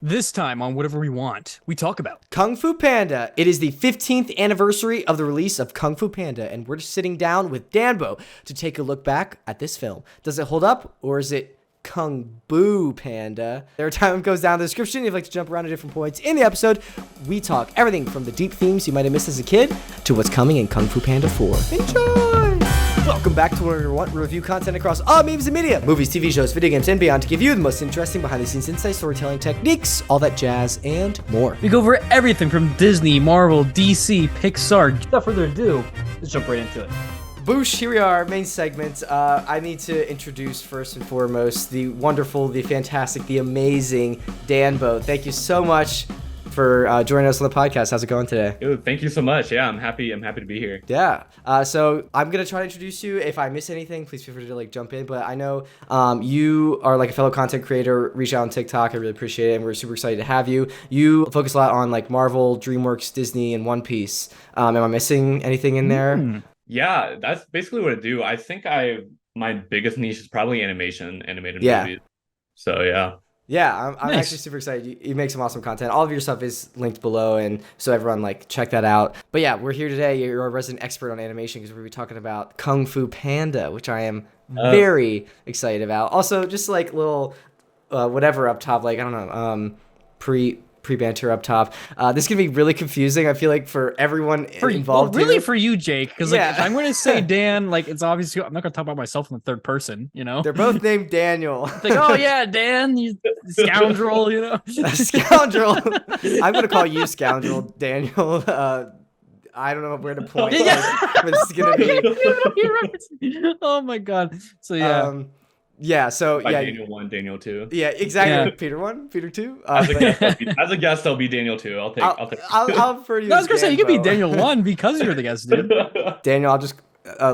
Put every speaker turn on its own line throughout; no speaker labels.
This time on Whatever We Want, we talk about
Kung Fu Panda. It is the 15th anniversary of the release of Kung Fu Panda, and we're just sitting down with Danbo to take a look back at this film. Does it hold up, or is it Kung Boo Panda? Their time goes down in the description. If you'd like to jump around to different points in the episode, we talk everything from the deep themes you might have missed as a kid to what's coming in Kung Fu Panda 4. Enjoy! Welcome back to Whatever You Want. We review content across all mediums and media, movies, TV shows, video games, and beyond to give you the most interesting behind-the-scenes insights, storytelling techniques, all that jazz, and more.
we go over everything from Disney, Marvel, DC, Pixar. Without further ado, let's jump right into it.
Boosh, here we are, main segment. I need to introduce first and foremost the wonderful, the fantastic, the amazing Danbo. Thank you so much for joining us on the podcast. How's it going today?
Dude, thank you so much. Yeah, I'm happy to be here.
Yeah. So I'm gonna try to introduce you. If I miss anything, please feel free to jump in. But I know you are a fellow content creator. Reach out on TikTok. I really appreciate it, and we're super excited to have you. You focus a lot on Marvel, Dreamworks, Disney, and One Piece. Am I missing anything in there?
Yeah, that's basically what I do. I think my biggest niche is probably animated
Yeah.
movies. So yeah.
Yeah, I'm
Nice.
actually super excited. You make some awesome content. All of your stuff is linked below, and so everyone check that out. But yeah, we're here today. You're a resident expert on animation because we're gonna be talking about Kung Fu Panda, which I am very excited about. Also, just little whatever up top, I don't know, pre-banter up top. This is gonna be really confusing. I feel for everyone involved.
Really
here.
for you, Jake, because
Yeah.
if I'm going to say Dan, it's obviously I'm not going to talk about myself in the third person.
They're both named Daniel.
Oh yeah, Dan, you scoundrel.
Scoundrel. I'm gonna call you scoundrel, Daniel. I don't know where to point. But this is gonna be.
Oh my god. So yeah.
Yeah. So
By
yeah.
Daniel 1, Daniel 2.
Yeah. Exactly.
Yeah.
Peter 1, Peter 2.
As a guest, I'll be Daniel 2. I'll take.
I'll refer to you.
I was gonna say you could be
Danbo.
Daniel 1 because you're the guest, dude.
Daniel. I'll just I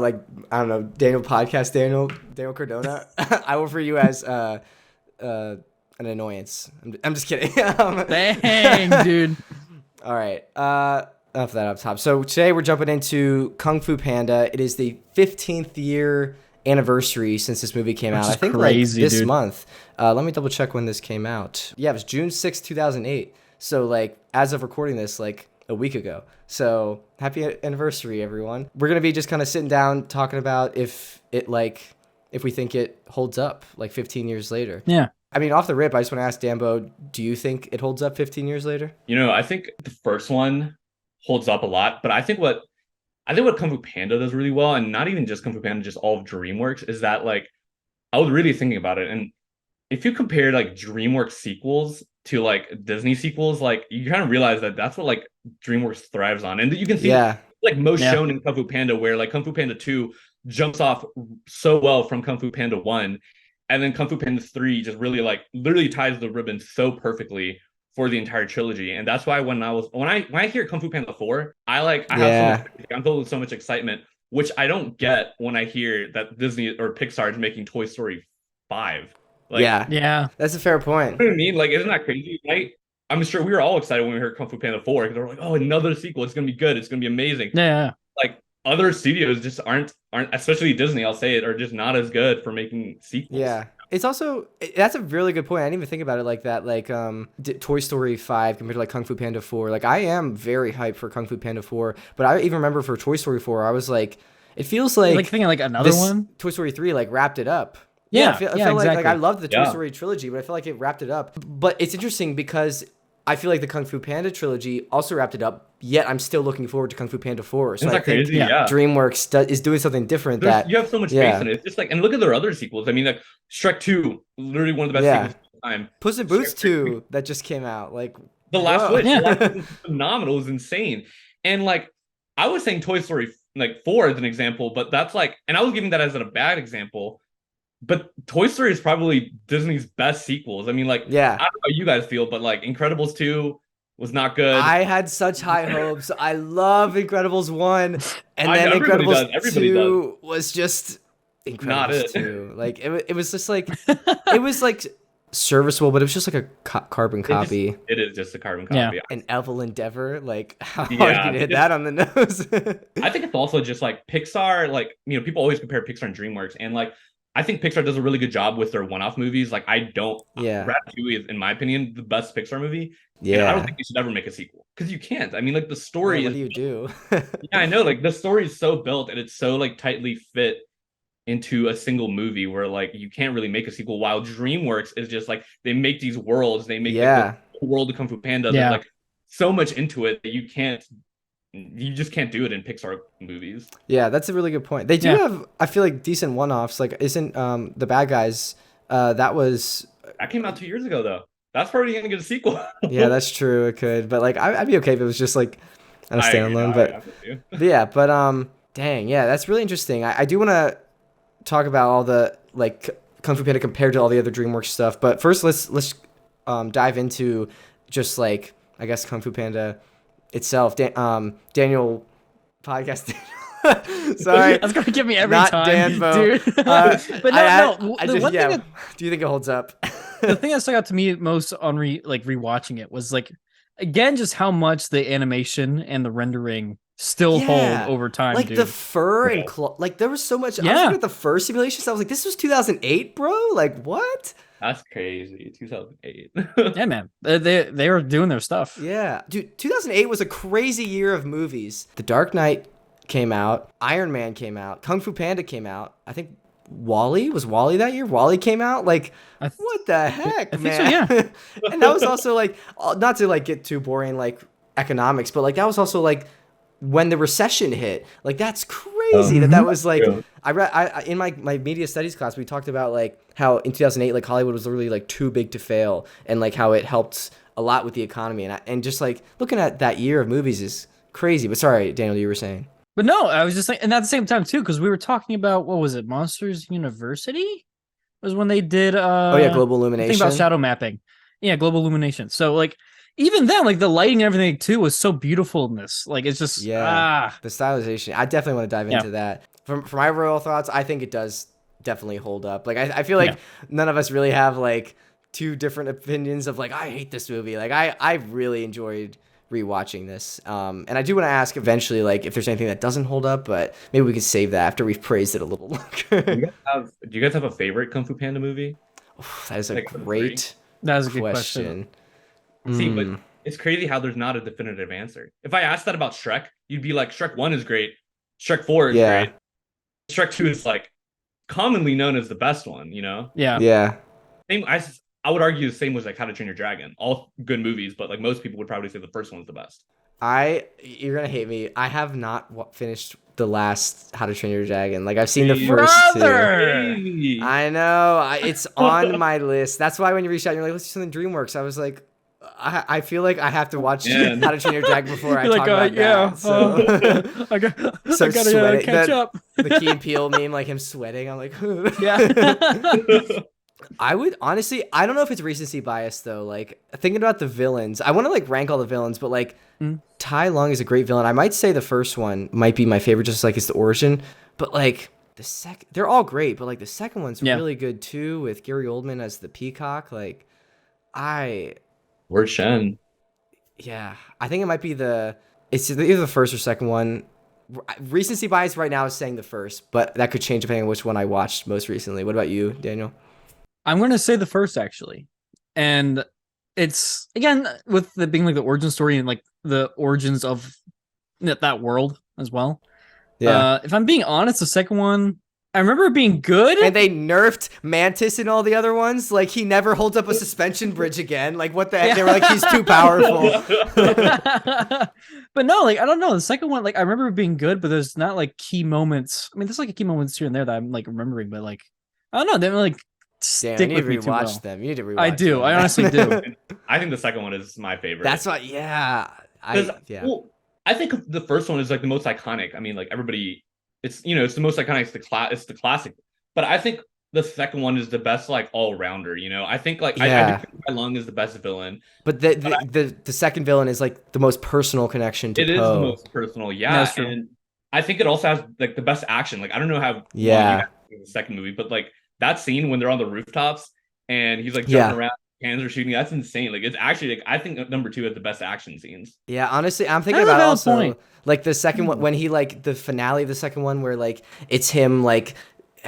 don't know, Daniel podcast. Daniel Cardona. I will refer you as an annoyance. I'm just kidding.
Dang, dude.
All right. Enough of that up top. So today we're jumping into Kung Fu Panda. It is the 15th year anniversary since this movie came out. I think
crazy,
this
dude.
month. Let me double check when this came out. Yeah, it was June 6th, 2008. So as of recording this, a week ago. So happy anniversary, everyone. We're gonna be just kind of sitting down talking about if we think it holds up 15 years later.
Yeah.
I mean, off the rip, I just want to ask Danbo, do you think it holds up 15 years later?
I think the first one holds up a lot, but I think what Kung Fu Panda does really well, and not even just Kung Fu Panda, just all of DreamWorks, is that I was really thinking about it, and if you compare DreamWorks sequels to Disney sequels, you kind of realize that that's what DreamWorks thrives on, and you can see most shown in Kung Fu Panda, where Kung Fu Panda 2 jumps off so well from Kung Fu Panda 1, and then Kung Fu Panda 3 just really literally ties the ribbon so perfectly for the entire trilogy. And that's why when I hear Kung Fu Panda 4, I'm filled with so much excitement, which I don't get when I hear that Disney or Pixar is making Toy Story 5.
Yeah.
That's a fair point.
You know what I mean? Isn't that crazy, right? I'm sure we were all excited when we heard Kung Fu Panda 4 because they're oh, another sequel. It's gonna be good. It's gonna be amazing.
Yeah.
Other studios just aren't, especially Disney, I'll say it, are just not as good for making sequels.
Yeah. It's also, that's a really good point. I didn't even think about it like that. Toy Story 5 compared to Kung Fu Panda 4. I am very hyped for Kung Fu Panda 4, but I even remember for Toy Story 4, I was it feels
Thinking another one.
Toy Story 3 wrapped it up.
Yeah,
I feel
exactly.
I loved the Toy Story trilogy, but I feel it wrapped it up. But it's interesting because I feel the Kung Fu Panda trilogy also wrapped it up, yet I'm still looking forward to Kung Fu Panda 4. So
Isn't that crazy? Yeah.
DreamWorks is doing something different
You have so much faith in it. It's just and look at their other sequels. I mean, Shrek 2, literally one of the best sequels of all time.
Puss in Boots 2 that just came out.
The Last
whoa.
Wish. The Last Wish is phenomenal. It was insane. And I was saying Toy Story 4 as an example, but that's and I was giving that as a bad example. But Toy Story is probably Disney's best sequels. I mean, I don't know how you guys feel, but Incredibles 2 was not good.
I had such high hopes. I love Incredibles 1, and then Incredibles 2 was just Incredibles
not it.
2. It was just it was serviceable, but it was just a carbon copy.
It is just a carbon copy.
An Evil Endeavor, how hard you hit that on the nose.
I think it's also just Pixar, people always compare Pixar and DreamWorks, and I think Pixar does a really good job with their one-off movies. Like I don't,
Yeah.
Ratatouille is, in my opinion, the best Pixar movie, and I don't
Yeah.
think they should ever make a sequel because you can't. I mean, like the
Yeah,
story
what
is,
do you do?
yeah, I know, like the story is so built and it's so like tightly fit into a single movie where like you can't really make a sequel. While DreamWorks is just like they make these worlds, they make like the
Yeah.
world of Kung Fu Panda. There's
Yeah.
like so much into it that you just can't do it in Pixar movies.
Yeah, that's a really good point. They do
Yeah.
have, I feel like, decent one-offs. Like, isn't The Bad Guys, that was,
That came out 2 years ago though. That's probably gonna get a sequel.
yeah, that's true. It could, but like, I'd be okay if it was just like on a
I agree,
standalone.
no,
But,
I agree with you.
but yeah, dang, yeah, that's really interesting. I do want to talk about all the like Kung Fu Panda compared to all the other DreamWorks stuff. But first, let's dive into just like I guess Kung Fu Panda itself. Daniel podcast. Sorry,
That's gonna get me every
not
time,
Danbo.
dude. But no,
I
the
just,
one
yeah.
thing that,
Do you think it holds up?
the thing that stuck out to me most on rewatching it was like, again, just how much the animation and the rendering still
Yeah.
hold over time,
Like
dude.
the fur
Yeah.
and like there was so much. I was
Yeah.
looking at the fur simulations. I was like, this was 2008, bro. Like what?
That's crazy. 2008.
Yeah, man, they were doing their stuff.
Yeah, dude, 2008 was a crazy year of movies. The Dark Knight came out, Iron Man came out, Kung Fu Panda came out. I think Wally that year. Wally came out. Like, what the heck,
I think
man?
so, yeah.
And that was also like, not to like get too boring, like economics, but like that was also like when the recession hit. Like that's crazy that was like.
Yeah.
I read in my media studies class we talked about like how in 2008 like Hollywood was literally like too big to fail and like how it helped a lot with the economy and just like looking at that year of movies is crazy. But sorry, Daniel, you were saying.
But no, I was just like, and at the same time too, because we were talking about what was it, Monsters University, was when they did.
Oh yeah, Global
Thing
Illumination.
about shadow mapping. Yeah, global illumination. So like, even then, like the lighting and everything too was so beautiful in this. Like it's just
The stylization. I definitely want to dive into that. For my royal thoughts, I think it does definitely hold up. Like I feel like none of us really have like two different opinions of like I hate this movie. Like I really enjoyed rewatching this. And I do want to ask eventually like if there's anything that doesn't hold up, but maybe we can save that after we've praised it a little longer.
Do you guys have a favorite Kung Fu Panda movie?
That is a
Like,
great
that was a good question.
See, but it's crazy how there's not a definitive answer. If I asked that about Shrek, you'd be like, Shrek 1 is great. Shrek 4 is great. Shrek 2 is like commonly known as the best one, you know?
Yeah.
Yeah.
Same, I would argue the same was like How to Train Your Dragon. All good movies, but like most people would probably say the first one's the best.
You're gonna hate me. I have not finished the last How to Train Your Dragon. Like I've seen the first two. I know. It's on my list. That's why when you reached out, you're like, let's do something DreamWorks. I was like, I feel like I have to watch How to Train Your Dragon before I talk about that. So
I gotta
sweating.
catch up.
The Key and Peele meme, like him sweating. I'm like,
Yeah.
I would honestly, I don't know if it's recency bias though. Like thinking about the villains, I want to like rank all the villains, but like Tai Lung is a great villain. I might say the first one might be my favorite, just like it's the origin. But like the second, they're all great, but like the second one's really good too, with Gary Oldman as the peacock. Like
Word Shen.
Yeah, I think it might be it's either the first or second one. Recency bias right now is saying the first, but that could change depending on which one I watched most recently. What about you, Daniel?
I'm gonna say the first actually, and it's again with the being like the origin story and like the origins of that world as well.
Yeah.
If I'm being honest, the second one I remember it being good,
and they nerfed Mantis and all the other ones. Like he never holds up a suspension bridge again. Like what the heck? They were like he's too powerful.
But no, like I don't know. The second one, like I remember it being good, but there's not like key moments. I mean, there's like a key moments here and there that I'm like remembering, but like I don't know. They don't like
Damn,
stick
you need
with
to
me too
rewatch
well.
them. You need to rewatch
I do.
them.
I honestly do.
I think the second one is my favorite.
That's what. Yeah.
Well, I think the first one is like the most iconic. I mean, like everybody, it's the most iconic. It's the classic. But I think the second one is the best like all rounder. You know, I think like I think Tai Lung is the best villain.
But the second villain is like the most personal connection to
It is the most personal. Yeah,
That's true.
and I think it also has like the best action. Like I don't know how long you guys think of the second movie, but like that scene when they're on the rooftops and he's like jumping around, hands are shooting. That's insane. Like it's actually like I think number 2 has the best action scenes.
Yeah, honestly, I'm thinking about also like the second one when he like the finale of the second one where like it's him like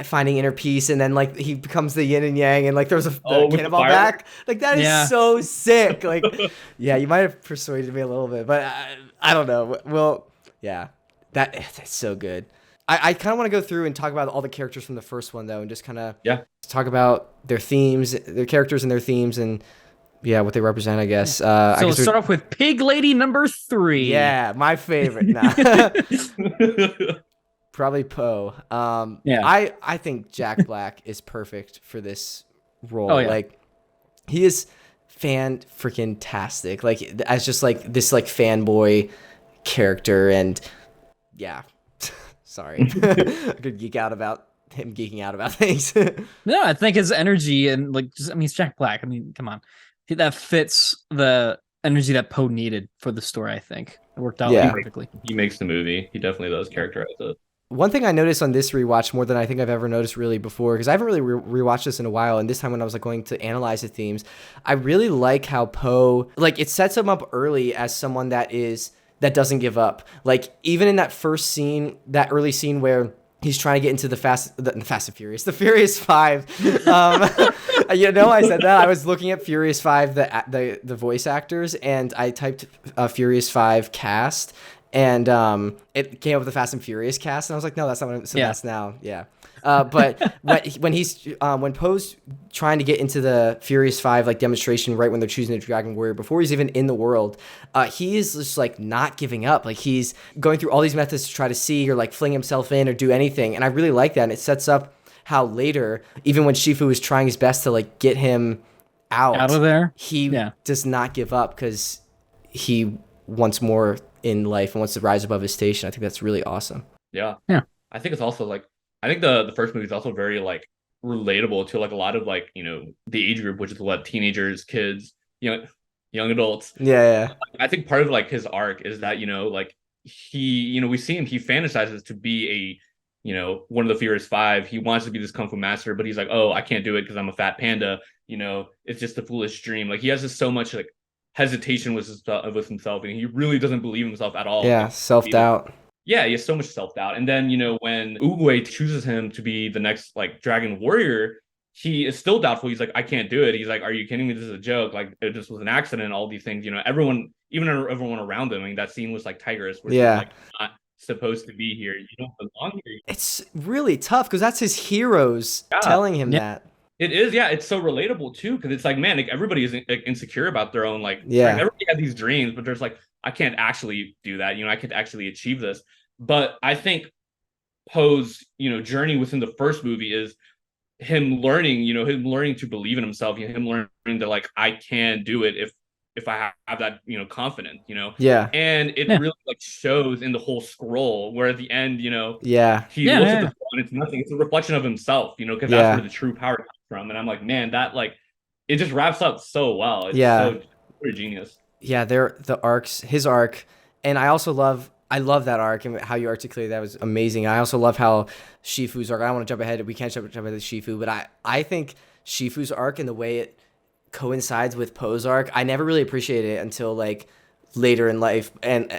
finding inner peace, and then like he becomes the yin and yang, and like throws the
with the
cannonball
fire.
back. Like that is
Yeah.
so sick. Like, yeah, you might have persuaded me a little bit, but I don't know. Well, yeah, that's so good. I kind of want to go through and talk about all the characters from the first one though, and just kind of talk about their themes, their characters and their themes, and yeah, what they represent, I guess.
So
I
let's
guess
start off with Pig Lady number 3.
yeah, my favorite. Nah. Probably Poe.
Yeah.
I think Jack Black is perfect for this role.
Oh, yeah.
Like, he is freaking tastic. Like, as just like this like fanboy character, and yeah. Sorry, I could geek out about him geeking out about things.
No, I think his energy and like, just, I mean, it's Jack Black. I mean, come on, that fits the energy that Poe needed for the story. I think it worked out perfectly.
He makes the movie. He definitely does characterize it.
One thing I noticed on this rewatch more than I think I've ever noticed really before, because I haven't really rewatched this in a while, and this time when I was like going to analyze the themes, I really like how Poe, like, it sets him up early as someone that doesn't give up. Like, even in that first scene, that early scene where he's trying to get into the Furious Five. You know, I said that. I was looking at Furious Five, the voice actors, and I typed Furious Five cast, and it came up with the Fast and Furious cast, and I was like, no, that's not what. So that's now, yeah. But when Poe's trying to get into the Furious Five like demonstration right when they're choosing the Dragon Warrior, before he's even in the world, he is just like not giving up. Like, he's going through all these methods to try to see or like fling himself in or do anything, and I really like that. And it sets up how later, even when Shifu is trying his best to like get him out
of there,
he does not give up because he wants more in life and wants to rise above his station. I think that's really awesome.
Yeah. I think it's also like, I think the first movie is also very like relatable to like a lot of like, you know, the age group, which is what, teenagers, kids, young adults.
Yeah.
I think part of like his arc is that, you know, like he, you know, we see him, he fantasizes to be a, you know, one of the Furious Five. He wants to be this kung fu master, but he's like, oh, I can't do it because I'm a fat panda. You know, it's just a foolish dream. Like, he has just so much like hesitation with himself, and he really doesn't believe himself at all.
Yeah, self-doubt.
Yeah, he has so much self-doubt. And then, you know, when Oogway chooses him to be the next like Dragon Warrior, he is still doubtful. He's like, I can't do it. He's like, are you kidding me? This is a joke. Like, it just was an accident. All these things, you know, everyone around him. I mean, that scene was like Tigress, where she's like, not supposed to be here. You don't belong here.
It's really tough because that's his heroes telling him that.
It is, yeah. It's so relatable too, because it's like, man, like everybody is like, insecure about their own like. Everybody had these dreams, but there's like, I can't actually do that. You know, I can't actually achieve this. But I think Poe's, you know, journey within the first movie is him learning to believe in himself. You know, him learning that like, I can do it if I have that, you know, confidence, you know. And it really like shows in the whole scroll, where at the end, you know, he looks at the scroll and it's nothing. It's a reflection of himself, you know, because that's where the true power comes from. And I'm like, man, that like, it just wraps up so well. It's so pretty genius. Yeah,
his arc, and I love that arc, and how you articulated that was amazing. I also love how Shifu's arc, I don't want to jump ahead, we can't jump ahead to Shifu, but I think Shifu's arc and the way it coincides with Poe's arc, I never really appreciated it until like later in life, and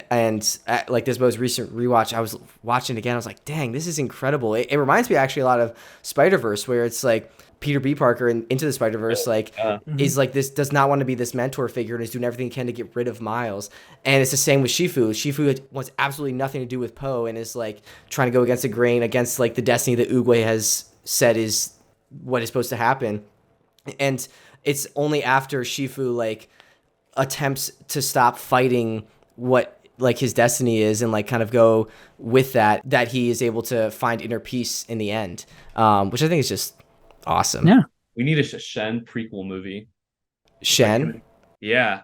like this most recent rewatch, I was watching it again, I was like, dang, this is incredible. It reminds me actually a lot of Spider-Verse, where it's like Peter B. Parker in Into the Spider-Verse is like this, does not want to be this mentor figure, and is doing everything he can to get rid of Miles. And it's the same with Shifu. Shifu wants absolutely nothing to do with Poe, and is like trying to go against the grain, against like the destiny that Oogway has said is what is supposed to happen. And it's only after Shifu like attempts to stop fighting what like his destiny is, and like kind of go with that he is able to find inner peace in the end, which I think is just awesome.
Yeah,
we need a Shen prequel movie.
Shen?
Yeah.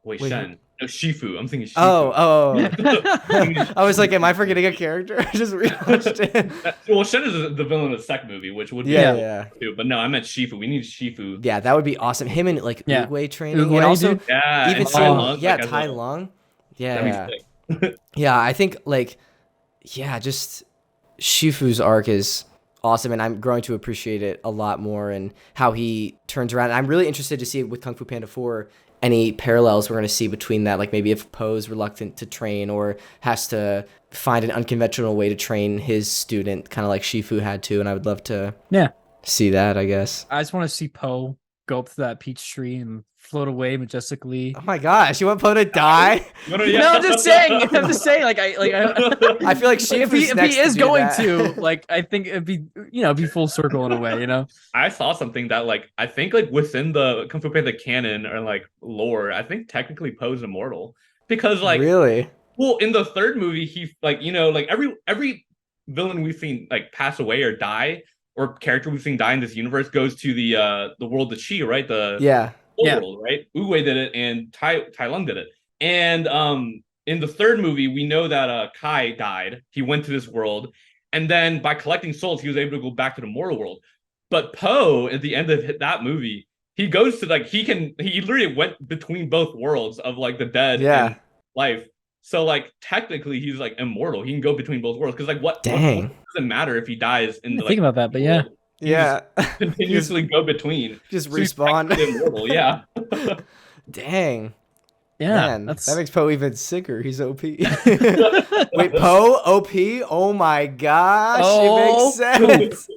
Wait, Shen. No, Shifu. I'm thinking Shifu.
Oh. I was like, am I forgetting a character? I just rewatched it.
Well, Shen is the villain of the second movie, which would be too. But no, I meant Shifu. We need Shifu.
Yeah, that would be awesome. Him and like Oogway training, and also even
Tai Lung.
Yeah, Tai Lung. Yeah. Yeah, I think like just Shifu's arc is awesome, and I'm growing to appreciate it a lot more, and how he turns around. And I'm really interested to see it with Kung Fu Panda 4 any parallels we're going to see between that. Like maybe if Poe's reluctant to train or has to find an unconventional way to train his student, kind of like Shifu had to. And I would love to see that, I guess.
I just want to see Poe go up to that peach tree and float away majestically.
Oh my gosh, you want Poe to die?
No,
No, I'm just saying. Like
I feel like
if he is going to, like, I think it'd be, it'd be full circle in a way,
I saw something that, like, I think, like, within the Kung Fu Panda canon or, like, lore, I think technically Poe's immortal. Because, like,
really?
Well, in the third movie, he, like, like, every villain we've seen, like, pass away or die, or character we've seen die in this universe goes to the world of Chi, right? The world, right? Oogway did it, and Tai Lung did it. And in the third movie, we know that Kai died. He went to this world, and then by collecting souls, he was able to go back to the mortal world. But Poe, at the end of that movie, he goes to, like, he literally went between both worlds of, like, the dead and life. So, like, technically, he's, like, immortal. He can go between both worlds. Because, like, what doesn't matter if he dies in the, like,
think about that, but
world.
Yeah.
Continuously go between.
Just respawn.
Immortal, yeah.
Dang.
Yeah.
Man, that makes Poe even sicker. He's OP. Wait, Poe OP? Oh my gosh. It makes sense.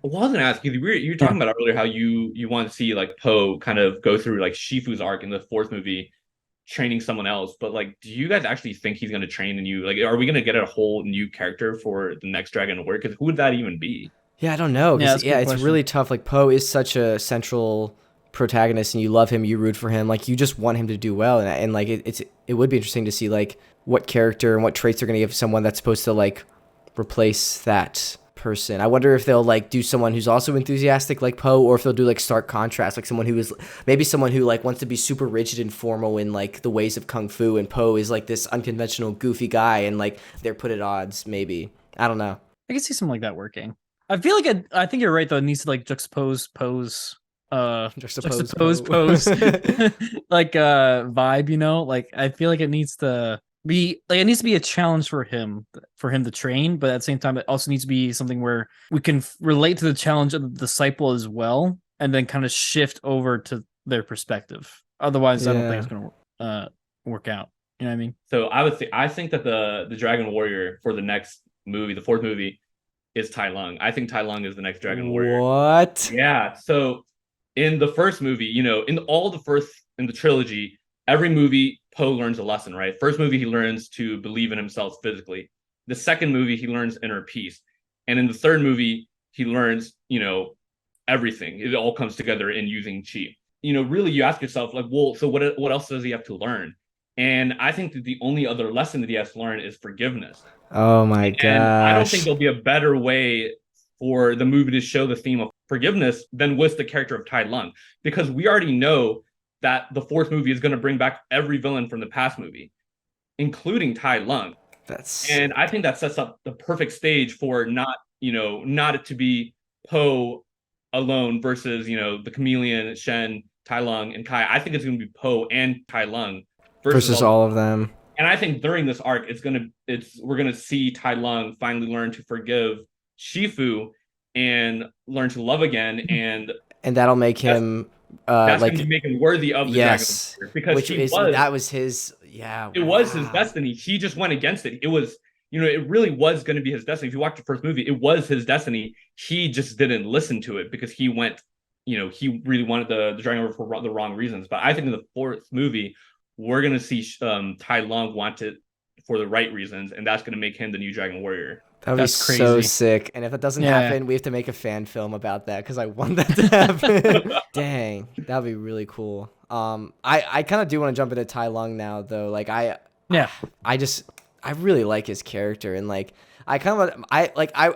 I wasn't asking you. You were talking about earlier how you want to see, like, Poe kind of go through, like, Shifu's arc in the fourth movie, training someone else. But, like, do you guys actually think he's going to train a new, like, are we going to get a whole new character for the next Dragon Warrior? Because who would that even be?
Yeah, I don't know. Yeah, it's really tough. Like, Poe is such a central protagonist, and you love him, you root for him, like, you just want him to do well, and like it would be interesting to see, like, what character and what traits they're going to give someone that's supposed to, like, replace that person. I wonder if they'll, like, do someone who's also enthusiastic like Poe, or if they'll do, like, stark contrast, like someone who is maybe someone who, like, wants to be super rigid and formal in, like, the ways of kung fu, and Poe is, like, this unconventional goofy guy, and, like, they're put at odds. Maybe, I don't know.
I can see something like that working. I feel like I think you're right though. It needs to, like, juxtapose Poe's pose like vibe, like, I feel like it needs to be a challenge for him to train, but at the same time it also needs to be something where we can relate to the challenge of the disciple as well, and then kind of shift over to their perspective. Otherwise I don't think it's gonna work out, you know what I mean?
So I think that the Dragon Warrior for the next movie, the fourth movie, is Tai Lung. I think Tai Lung is the next Dragon Warrior.
What?
Yeah. So in the first movie, in the trilogy, every movie Poe learns a lesson, right? First movie, he learns to believe in himself physically. The second movie, he learns inner peace. And in the third movie, he learns, everything. It all comes together in using chi. Really, you ask yourself, like, well, so what else does he have to learn? And I think that the only other lesson that he has to learn is forgiveness.
Oh my gosh.
And I don't think there'll be a better way for the movie to show the theme of forgiveness than with the character of Tai Lung, because we already know that the fourth movie is going to bring back every villain from the past movie, including Tai Lung. And I think that sets up the perfect stage for not it to be Poe alone versus, the Chameleon, Shen, Tai Lung, and Kai. I think it's going to be Poe and Tai Lung
versus all of them.
And I think during this arc, we're gonna see Tai Lung finally learn to forgive Shifu and learn to love again, and
that'll make him
gonna make him worthy of the Dragon Warrior, because
that was his
was his destiny. He just went against it. It was it really was going to be his destiny. If you watch the first movie, it was his destiny. He just didn't listen to it because he went he really wanted the Dragon Warrior for the wrong reasons. But I think in the fourth movie, we're going to see Tai Lung want it for the right reasons, and that's going to make him the new Dragon Warrior.
That would be so sick. And if that doesn't happen, we have to make a fan film about that, because I want that to happen. Dang, that would be really cool. I kind of do want to jump into Tai Lung now, though. Like, I really like his character, and, like, I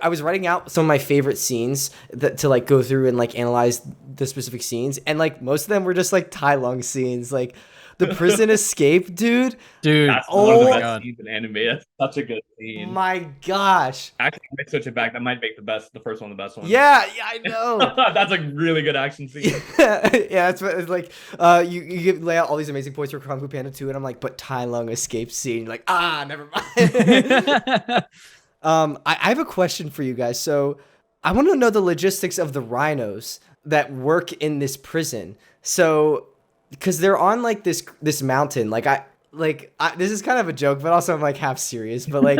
was writing out some of my favorite scenes to, like, go through and, like, analyze the specific scenes, and, like, most of them were just, like, Tai Lung scenes, like the prison escape, dude.
That's one of the best scenes in anime. That's such a good scene.
My gosh.
Actually, I might switch it back. That might make the first one the best one.
Yeah, I know.
That's a really good action scene.
It's like you lay out all these amazing points for Kung Fu Panda 2, and I'm like, but Tai Lung escape scene. You're like, never mind. I have a question for you guys. So I want to know the logistics of the rhinos that work in this prison. So because they're on like this mountain. This is kind of a joke, but also I'm like half serious. But like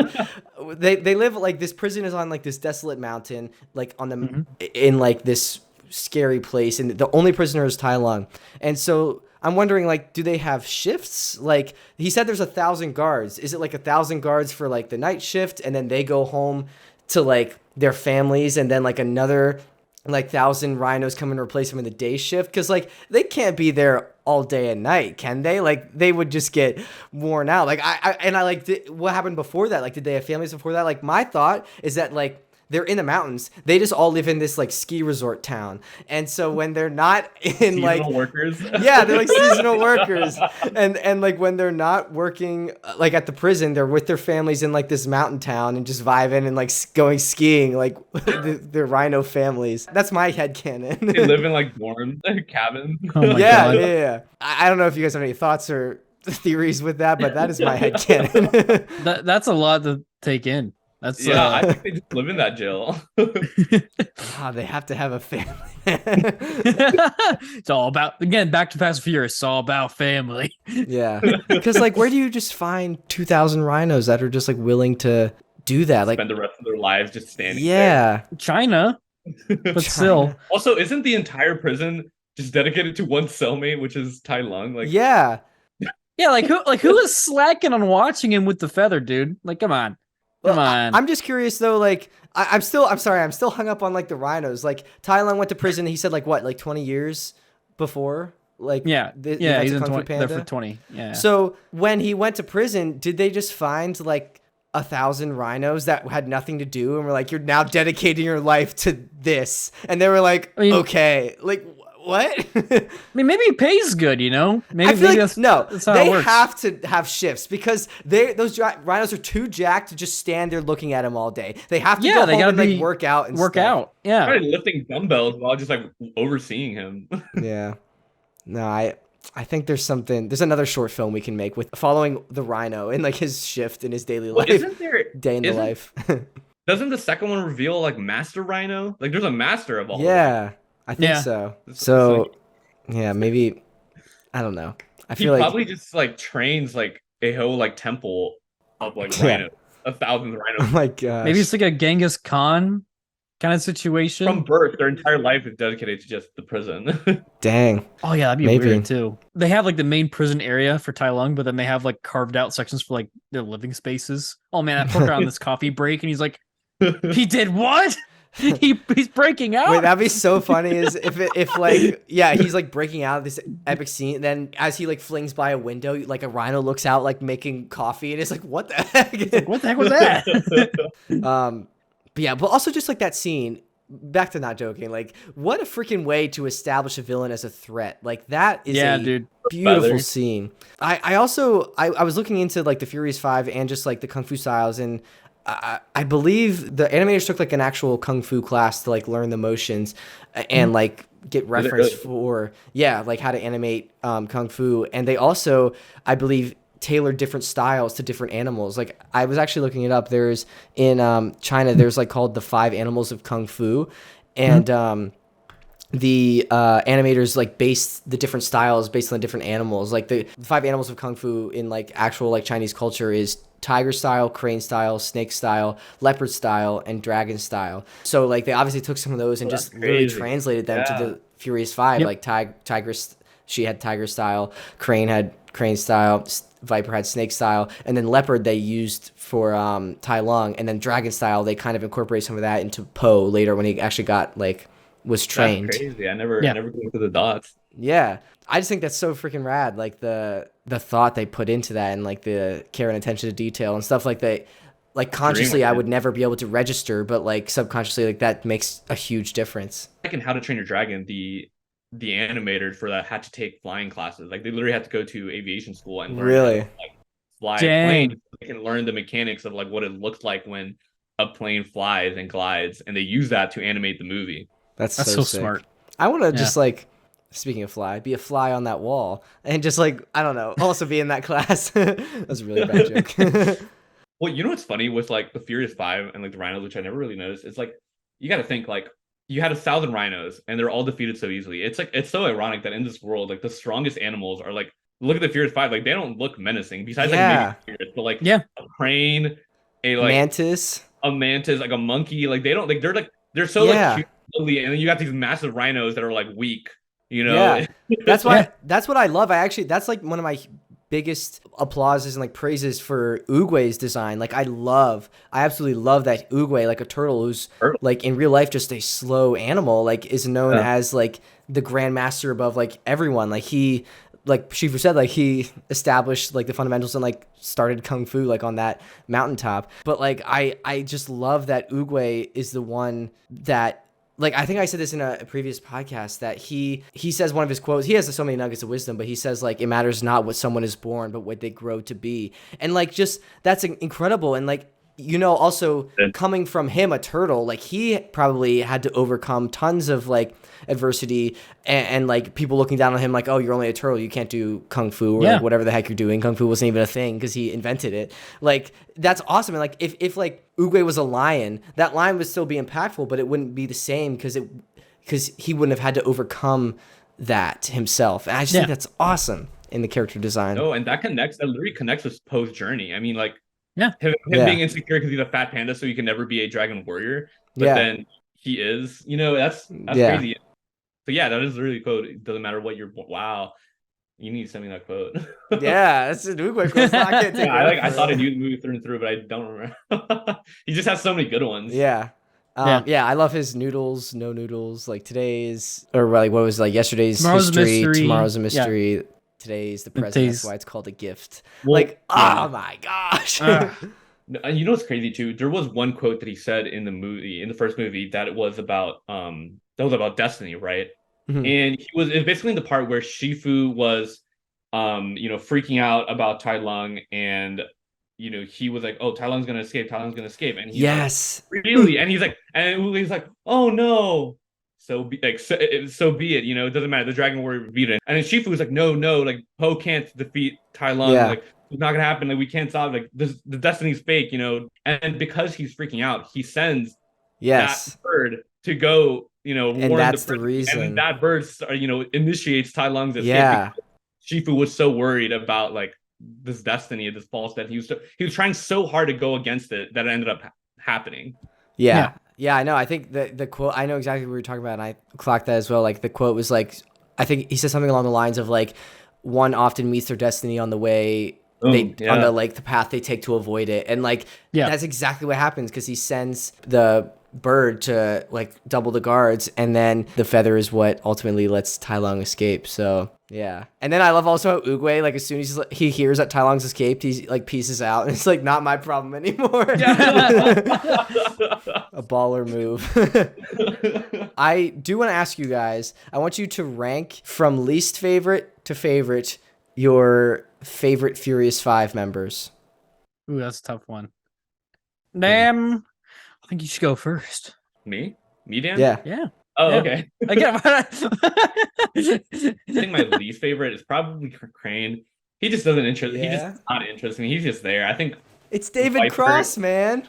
they live like this prison is on like this desolate mountain, like on the
Mhm.
in like this scary place, and the only prisoner is Tai Lung. And so I'm wondering, like, do they have shifts? Like he said, there's 1,000 guards. Is it like 1,000 guards for like the night shift, and then they go home to like their families, and then like another like 1,000 rhinos come and replace them in the day shift? Because like they can't be there all day and night, can they? Like they would just get worn out. Like what happened before that? Like did they have families before that? Like my thought is that like they're in the mountains. They just all live in this like ski resort town. And so when they're not in like
Seasonal workers.
yeah, they're like seasonal workers. And like when they're not working like at the prison, they're with their families in like this mountain town and just vibing and like going skiing like their rhino families. That's my headcanon.
They live in like dorms, cabins.
Oh my
yeah,
God.
yeah. I don't know if you guys have any thoughts or theories with that, but that is my headcanon.
That's a lot to take in. That's
Yeah, I think they just live in that jail.
They have to have a family.
It's all about, again, back to Fast and Furious. It's all about family.
Yeah, because like, where do you just find 2,000 rhinos that are just like willing to do that? Like,
Spend the rest of their lives just standing there.
yeah,
China, but still,
Also, isn't the entire prison just dedicated to one cellmate, which is Tai Lung? Like,
yeah.
yeah. Who is slacking on watching him with the feather, dude? Like, come on. Come on.
I'm just curious though. Like, I'm still hung up on like the rhinos. Like, Tai Lung went to prison. He said like what, like 20 years before. Like,
Yeah,
the
yeah,
events
he's
of
in
Kung Fu
20, there
Panda?
for 20. Yeah.
So when he went to prison, did they just find like 1,000 rhinos that had nothing to do and were like, you're now dedicating your life to this? And they were like,
I mean-
okay, like what?
I mean, maybe he pays good, you know? Maybe,
I feel like
that's
no,
that's how
they
it works.
have to have shifts because those rhinos are too jacked to just stand there looking at him all day. They have to
Yeah,
go
they
home
gotta
and like
be-
work out and
work
stuff.
out. Yeah.
probably lifting dumbbells while just like overseeing him.
Yeah, no, I think there's another short film we can make with following the rhino and like his shift in his daily
Well,
life,
isn't there?
day in the
isn't-
life.
Doesn't the second one reveal like Master Rhino? Like, there's a master of all.
Yeah, I think
Yeah.
so.
It's
So
like-
yeah, maybe I don't know. I
he
feel like
probably just like trains like a whole like temple of like
Yeah.
rhinos, 1,000
oh
rhinos.
my gosh.
Maybe it's like a Genghis Khan kind of situation.
From birth, their entire life is dedicated to just the prison.
Dang.
Oh yeah, that'd be
Maybe.
weird too. They have like the main prison area for Tai Lung, but then they have like carved out sections for like their living spaces. Oh man, that poor guy on this coffee break, and he's like, he did what? He's breaking out.
Wait, that'd be so funny. Is if like yeah, he's like breaking out of this epic scene. Then as he like flings by a window, like a rhino looks out like making coffee, and it's like, what the heck?
What the heck was that?
But yeah, but also just like that scene. Back to not joking. Like, what a freaking way to establish a villain as a threat. Like that is
Yeah,
a
dude.
beautiful
Feather.
scene. I also I was looking into like the Furious 5 and just like the Kung Fu styles, and I believe the animators took like an actual Kung Fu class to like learn the motions and like get
Was it
reference
really?
for like how to animate Kung Fu. And they also, I believe, tailored different styles to different animals. Like I was actually looking it up. There's in China, there's like called the 5 animals of Kung Fu, and the animators like based the different styles based on different animals. Like the 5 animals of Kung Fu in like actual like Chinese culture is tiger style, crane style, snake style, leopard style, and dragon style. So like they obviously took some of those and
Oh,
just
that's
really
crazy.
translated them
Yeah.
to the Furious 5.
Yep.
Like tiger, she had tiger style, crane had crane style, viper had snake style, and then leopard they used for Tai Lung, and then dragon style they kind of incorporate some of that into Po later when he actually got like was trained.
That's crazy. I never
Yeah.
connected the dots.
Yeah, I just think that's so freaking rad. Like the thought they put into that, and like the care and attention to detail and stuff like that. Like consciously, I
Dreamworks.
would never be able to register, but like subconsciously, like that makes a huge difference.
Like in How to Train Your Dragon, the animators for that had to take flying classes. Like they literally had to go to aviation school and learn
Really?
how to, like, fly
Dang.
a plane. So they can learn the mechanics of like what it looks like when a plane flies and glides, and they use that to animate the movie.
That's
That's
so
so
sick.
smart.
I want to
Yeah.
just like, speaking of fly, be a fly on that wall, and just like I don't know, also be in that class. That's a really bad joke.
Well, you know what's funny with like the Furious 5 and like the Rhinos, which I never really noticed, it's like you got to think like you had 1,000 rhinos and they're all defeated so easily. It's like it's so ironic that in this world, like the strongest animals are like look at the Furious Five, like they don't look menacing besides like maybe Furious, but like
Yeah.
a crane, a like
Mantis.
a mantis, like a monkey, like they don't like they're so like cute, and then you got these massive rhinos that are like weak, you know.
Yeah, that's why that's what I love. That's like one of my biggest applauses and like praises for Oogway's design. Like I absolutely love that Oogway, like a turtle who's like in real life just a slow animal, like is known as like the grandmaster above like everyone. Like like Shifu said, like he established like the fundamentals and like started kung fu like on that mountaintop. But like I just love that Oogway is the one that, like, I think I said this in a previous podcast, that he says one of his quotes, he has so many nuggets of wisdom, but he says, like, it matters not what someone is born, but what they grow to be. And, like, just, that's incredible. And, like, you know, also coming from him, a turtle, like, he probably had to overcome tons of, like, adversity and like, people looking down on him, like, oh, you're only a turtle, you can't do kung fu, or like, whatever the heck you're doing. Kung fu wasn't even a thing because he invented it. Like, that's awesome. And, like, if like, Oogway was a lion, that lion would still be impactful, but it wouldn't be the same because he wouldn't have had to overcome that himself. And I just think that's awesome in the character design.
No, and that literally connects with Poe's journey. I mean, like, him being insecure because he's a fat panda, so he can never be a dragon warrior. But then he is, you know, that's crazy. So yeah, that is really quote. It doesn't matter what you're. Wow, you need to send me that quote.
Yeah, that's an Oogway quote. So I can't take
I thought I knew the movie through and through, but I don't remember. He just has so many good ones.
Yeah. I love his noodles, no noodles. Like today's, or like what was like yesterday's history, tomorrow's a mystery. Yeah. Today's the present. That's why it's called a gift. Well, like, oh my gosh.
You know what's crazy too? There was one quote that he said in the first movie, that it was about destiny, right? Mm-hmm. And it's basically the part where Shifu was you know, freaking out about Tai Lung, and you know, he was like, oh, Tai Lung's gonna escape, and he's like, really? And he's like, oh no, so be it, you know, it doesn't matter, the dragon warrior beat it. And then Shifu was like, no, like Poe can't defeat Tai Lung, like it's not gonna happen, like we can't stop, like the destiny's fake, you know. And because he's freaking out, he sends that bird to go, you know,
and that's the reason.
And that bird, you know, initiates Tai Lung's escape. Yeah. Shifu was so worried about like this destiny, this false death. He was trying so hard to go against it that it ended up happening.
Yeah, I know. I think the quote, I know exactly what you're talking about, and I clocked that as well. Like the quote was like, I think he said something along the lines of like, one often meets their destiny on the way on the like the path they take to avoid it. And like that's exactly what happens, because he sends the bird to like double the guards, and then the feather is what ultimately lets Tai Lung escape. So yeah. And then I love also how Oogway, like as soon as he hears that Tai Lung's escaped, he's like pieces out, and it's like not my problem anymore. A baller move. I do want to ask you guys, I want you to rank from least favorite to favorite your favorite Furious 5 members.
Ooh, that's a tough one. Damn. I think you should go first.
Me, Dan?
Yeah.
Oh, okay.
I
think my least favorite is probably Crane. He just doesn't interest. He just not interested me. He's just there. I think
it's David Viper. Cross, man.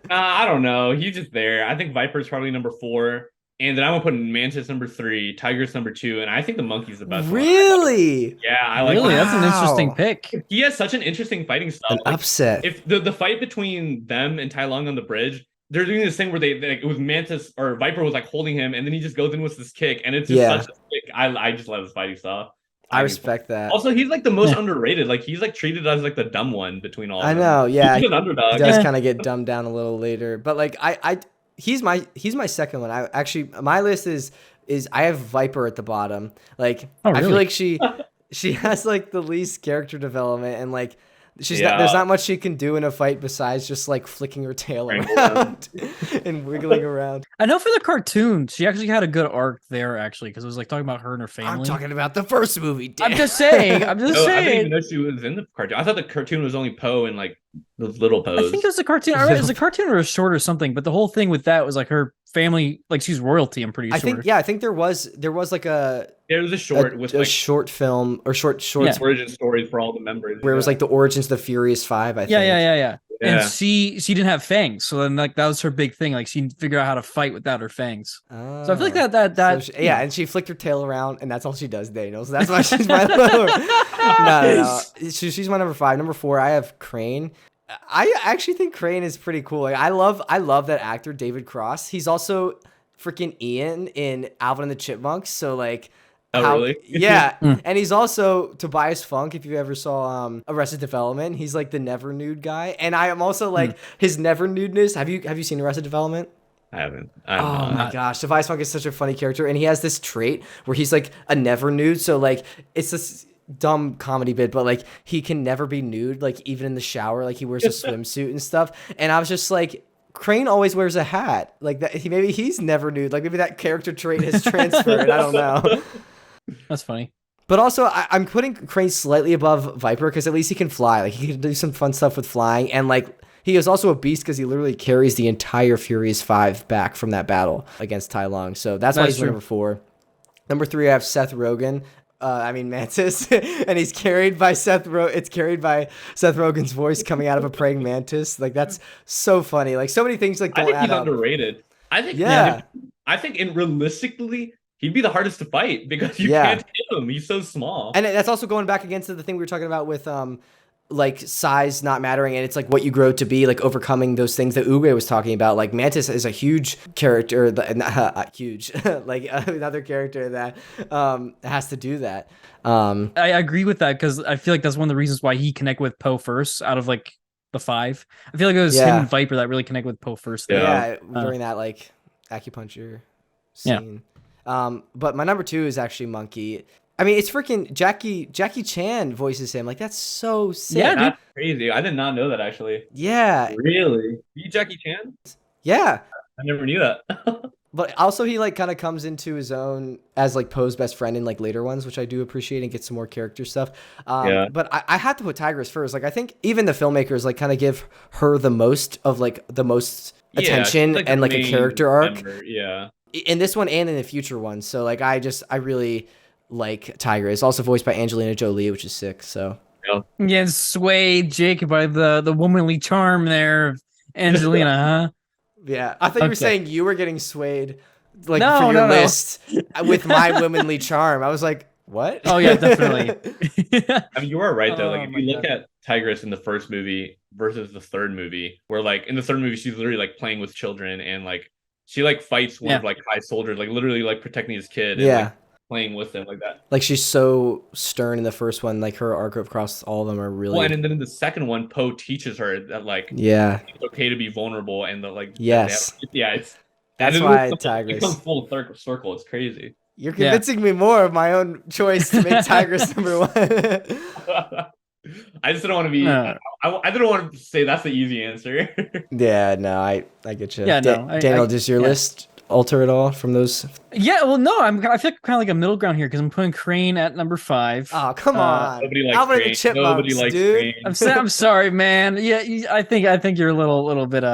I don't know. He's just there. I think Viper's probably number 4, and then I'm gonna put Mantis number 3, Tiger's number 2, and I think the Monkey's the best.
Really?
One. Yeah, I like.
Really, that's an interesting pick.
He has such an interesting fighting style.
An upset.
If the fight between them and Tai Lung on the bridge, they're doing this thing where it was Mantis or Viper was like holding him, and then he just goes in with this kick, and it's just such a kick. I just love his fighting style.
I respect that.
Also, he's like the most underrated. Like he's like treated as like the dumb one between all.
I know, yeah.
He's an underdog.
He does kind of get dumbed down a little later, but like he's my second one. I actually, my list is I have Viper at the bottom. Like I feel like she has like the least character development, and like there's not much she can do in a fight besides just like flicking her tail around and wiggling around.
I know for the cartoon, she actually had a good arc there, actually, because it was like talking about her and her family.
I'm talking about the first movie.
Dan. I'm just saying.
I didn't even know she was in the cartoon. I thought the cartoon was only Poe and like those little Poes.
I think it was a cartoon. It was a cartoon or a short or something. But the whole thing with that was like her family, like she's royalty. I'm pretty sure.
I think there was like a.
It was a short with like
short film or short
origin stories for all the members.
Where it was like the origins of the Furious 5. I think.
Yeah. And
Yeah.
she didn't have fangs, so then like that was her big thing. Like she figured out how to fight without her fangs. So I feel like
Yeah, and she flicked her tail around, and that's all she does, Daniel. So that's why she's my lower. No. She's my number 5. Number 4, I have Crane. I actually think Crane is pretty cool. Like, I love that actor, David Cross. He's also freaking Ian in Alvin and the Chipmunks. So like,
Oh, really?
Yeah, and he's also Tobias Funk. If you ever saw Arrested Development, he's like the never nude guy. And I am also like his never nudeness. Have you seen Arrested Development?
I haven't.
Oh my gosh, Tobias Funk is such a funny character, and he has this trait where he's like a never nude. So like, it's this dumb comedy bit, but like he can never be nude. Like even in the shower, like he wears a swimsuit and stuff. And I was just like, Crane always wears a hat. Like that, maybe he's never nude. Like maybe that character trait has transferred. I don't know.
That's funny.
But also, I'm putting Crane slightly above Viper because at least he can fly. Like he can do some fun stuff with flying, and like he is also a beast because he literally carries the entire Furious 5 back from that battle against Tai Lung. So that's why he's number 4. Number 3, I have Seth Rogen. Mantis, and he's carried by It's carried by Seth Rogen's voice coming out of a praying mantis. Like that's so funny. Like so many things like don't
I think
add
he's
up.
underrated. I think I think realistically, he'd be the hardest to fight because you can't hit him. He's so small.
And that's also going back against the thing we were talking about with like size not mattering, and it's like what you grow to be, like overcoming those things that Oogway was talking about. Like Mantis is a huge character, huge, like another character that has to do that.
I agree with that because I feel like that's one of the reasons why he connected with Poe first out of like the 5. I feel like it was him and Viper that really connected with Poe first.
During that like acupuncture scene. But my number 2 is actually Monkey. I mean, it's freaking Jackie Chan voices him. Like, that's so sick.
Yeah,
that's crazy. I did not know that, actually.
Yeah.
Really? You Jackie Chan?
Yeah.
I never knew that.
But also he like kind of comes into his own as like Poe's best friend in like later ones, which I do appreciate, and get some more character stuff. But I had to put Tigress first. Like, I think even the filmmakers like kind of give her the most attention
like
and like a character arc.
Member. Yeah.
In this one and in the future ones. So like I really like Tigress, also voiced by Angelina Jolie, which is sick. So
yeah, swayed Jake by the womanly charm there of Angelina, huh?
Yeah, I thought you were saying you were getting swayed, like for your list with my womanly charm. I was like, what?
Oh yeah, definitely.
I mean, you are right though. Like if you look at Tigress in the first movie versus the third movie, where like in the third movie she's literally like playing with children and like she like fights one of like high soldiers, like literally like protecting his kid. And, like, playing with them like that.
Like she's so stern in the first one. Like her arc across all of them are really.
Well, and then in the second one, Poe teaches her that like it's okay to be vulnerable and the like
that's why Tigress
becomes full circle. It's crazy.
You're convincing me more of my own choice to make Tigress number 1.
I just didn't want to be. I didn't want to say that's the easy answer.
I get you.
Yeah,
Daniel, does your list alter at all from those?
Yeah, well, no, I feel like kind of like a middle ground here because I'm putting Crane at number 5.
Oh, come on!
Nobody likes Crane. Nobody likes Crane.
I'm sorry, man. Yeah, I think you're a little bit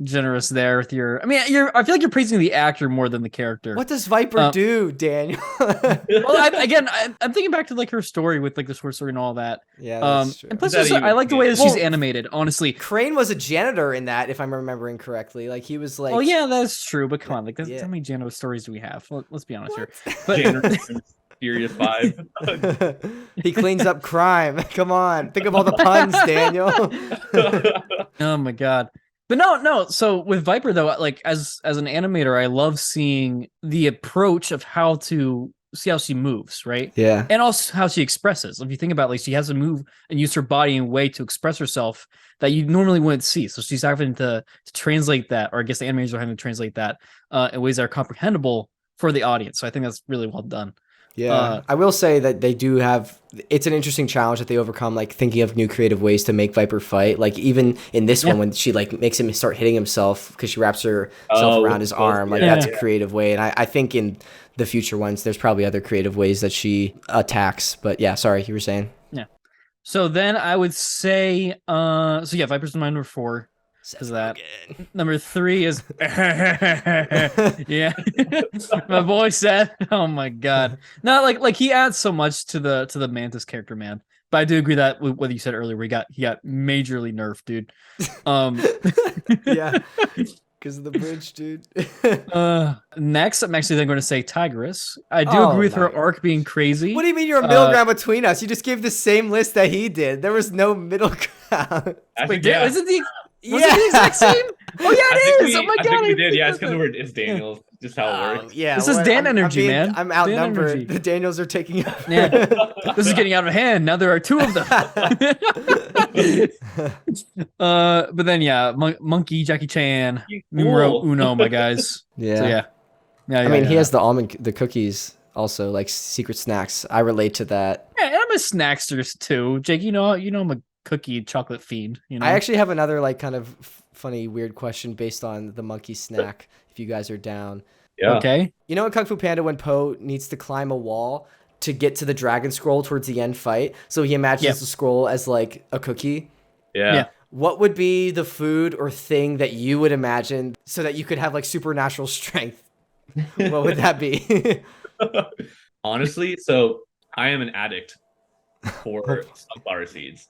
generous there with your. I mean, I feel like you're praising the actor more than the character.
What does Viper do, Daniel?
Well, I'm thinking back to like her story with like the short story and all that.
Yeah, that's true.
And plus, I like the way that she's animated. Honestly,
Crane was a janitor in that, if I'm remembering correctly. Like he was like.
Oh yeah, that's true. But come on, like how many Jano stories do we have? Let's be honest here.
But Furious 5.
He cleans up crime. Come on, think of all the puns, Daniel.
Oh my god. But no. So with Viper though, like as an animator, I love seeing the approach of how to see how she moves, right?
Yeah.
And also how she expresses. If you think about, like, she has to move and use her body in a way to express herself that you normally wouldn't see. So she's having to translate that, or I guess the animators are having to translate that in ways that are comprehensible for the audience. So I think that's really well done.
Yeah, I will say that they do have. It's an interesting challenge that they overcome, like thinking of new creative ways to make Viper fight. Like even in this one, when she like makes him start hitting himself because she wraps herself around his arm, like that's a creative way. And I think in the future ones, there's probably other creative ways that she attacks. But yeah, sorry, you were saying.
Yeah. So then I would say, Viper's my number 4. Because that number 3 is yeah. My boy said, oh my god. No, like he adds so much to the Mantis character, man. But I do agree that with what you said earlier, he got majorly nerfed, dude.
Yeah, because of the bridge, dude.
Next, I'm actually then going to say Tigress. I do
Oh,
agree with her
nice.
arc being crazy.
What do you mean you're a middle ground between us? You just gave the same list that he did. There was no middle ground.
Wait,
yeah.
was it the exact same? Oh yeah, it is. Oh my god,
I think we did. Yeah, it's because it's Daniels. Just how it works.
Yeah,
this is Dan energy, man.
I'm
Dan
outnumbered.
energy.
The Daniels are taking up.
Yeah, this is getting out of hand. Now there are two of them. But then yeah, Monkey Jackie Chan, numero uno, my guys.
Yeah.
So yeah.
I mean, he has the cookies also, like secret snacks. I relate to that.
Yeah, and I'm a snackster too, Jake. You know I'm a cookie chocolate fiend. You know.
I actually have another like kind of funny, weird question based on the monkey snack. If you guys are down.
Yeah.
Okay.
You know in Kung Fu Panda when Po needs to climb a wall to get to the dragon scroll towards the end fight, so he imagines the scroll as like a cookie.
Yeah.
What would be the food or thing that you would imagine so that you could have like supernatural strength? What would that be?
Honestly, so I am an addict for sunflower seeds.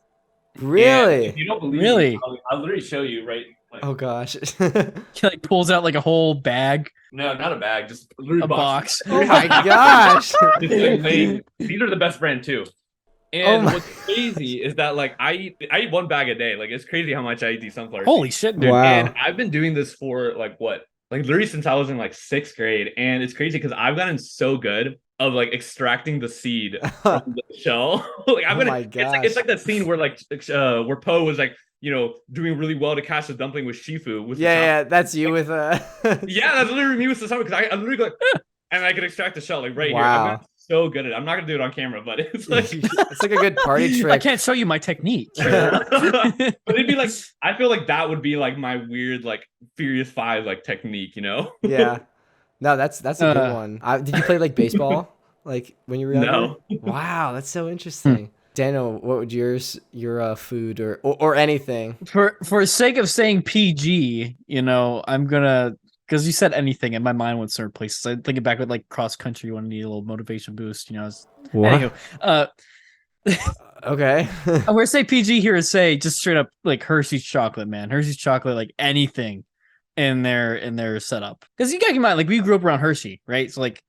Really?
And if you don't believe
Really?
me, I'll literally show you right. Like,
Oh gosh.
He like pulls out like a whole bag,
no, not a bag, just
a box.
Oh my gosh.
These are the best brand too. And
my-
what's crazy is that like I eat one bag a day. Like it's crazy how much I eat these sunflower
Holy
seeds.
shit, dude!
Wow.
And I've been doing this for like literally since I was in like 6th grade. And it's crazy because I've gotten so good of like extracting the seed from the shell. Like I'm gonna.
my
It's like that scene where like where Po was like doing really well to catch the dumpling with Shifu. With
Yeah, that's you with
yeah, that's literally me with the stomach because I literally go like, and I can extract the shell like right here.
Wow.
I'm so good at it. I'm not gonna do it on camera, but it's like
it's like a good party trick.
I can't show you my technique.
but it'd be like I feel like that would be like my weird like Furious 5 like technique,
Yeah. No, that's a good one. Did you play like baseball like when you were younger?
No.
Wow, that's so interesting. Daniel, what would your food or anything?
For sake of saying PG, I'm gonna, because you said anything and my mind went certain places. I think back with like cross country, you want to need a little motivation boost. Anywho,
Okay.
I'm gonna say PG here is say just straight up like Hershey's chocolate, man. Hershey's chocolate, like anything in their setup. Because you gotta keep in mind, like we grew up around Hershey, right? So like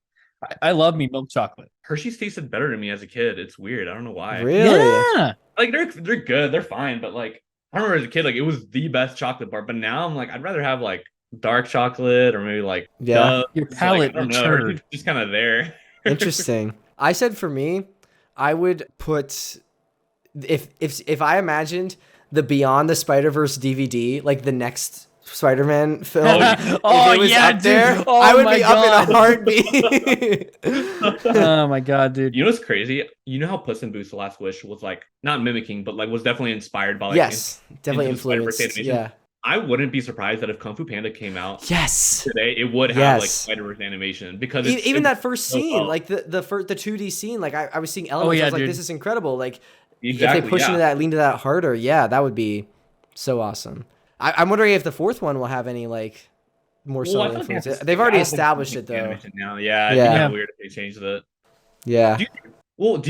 I love me milk chocolate.
Hershey's tasted better to me as a kid. It's weird. I don't know why.
Really?
Yeah.
Like they're good. They're fine, but like I remember as a kid, like it was the best chocolate bar. But now I'm like I'd rather have like dark chocolate or maybe like
Yeah.
Your palate
I don't know,
matured.
just kind of there.
Interesting. I said for me, I would put if I imagined the Beyond the Spider-Verse DVD, like the next Spider-Man film.
Oh,
if it was
yeah,
up there,
dude. Oh
I would
my
be up in a heartbeat.
Oh my god, dude.
You know what's crazy? You know how Puss in Boots: The Last Wish was like not mimicking, but like was definitely inspired by like
Yes, definitely
Into the Spider-Verse
influenced.
animation.
Yeah.
I wouldn't be surprised that if Kung Fu Panda came out
Yes.
today, it would have like Spider-Verse animation because
Even that first
so
scene,
well.
like the 2D scene, like I was seeing elements.
yeah,
I was like,
dude.
this is incredible. Like
Exactly,
if they push into that, lean to that harder, yeah, that would be so awesome. I'm wondering if the fourth one will have any like more
Well, I
subtle
feel like
influence.
it's-
They've
I
already
don't think
established
it's
it though.
animation now. Yeah,
Yeah.
it'd be kind of weird if they changed it.
Yeah.
Do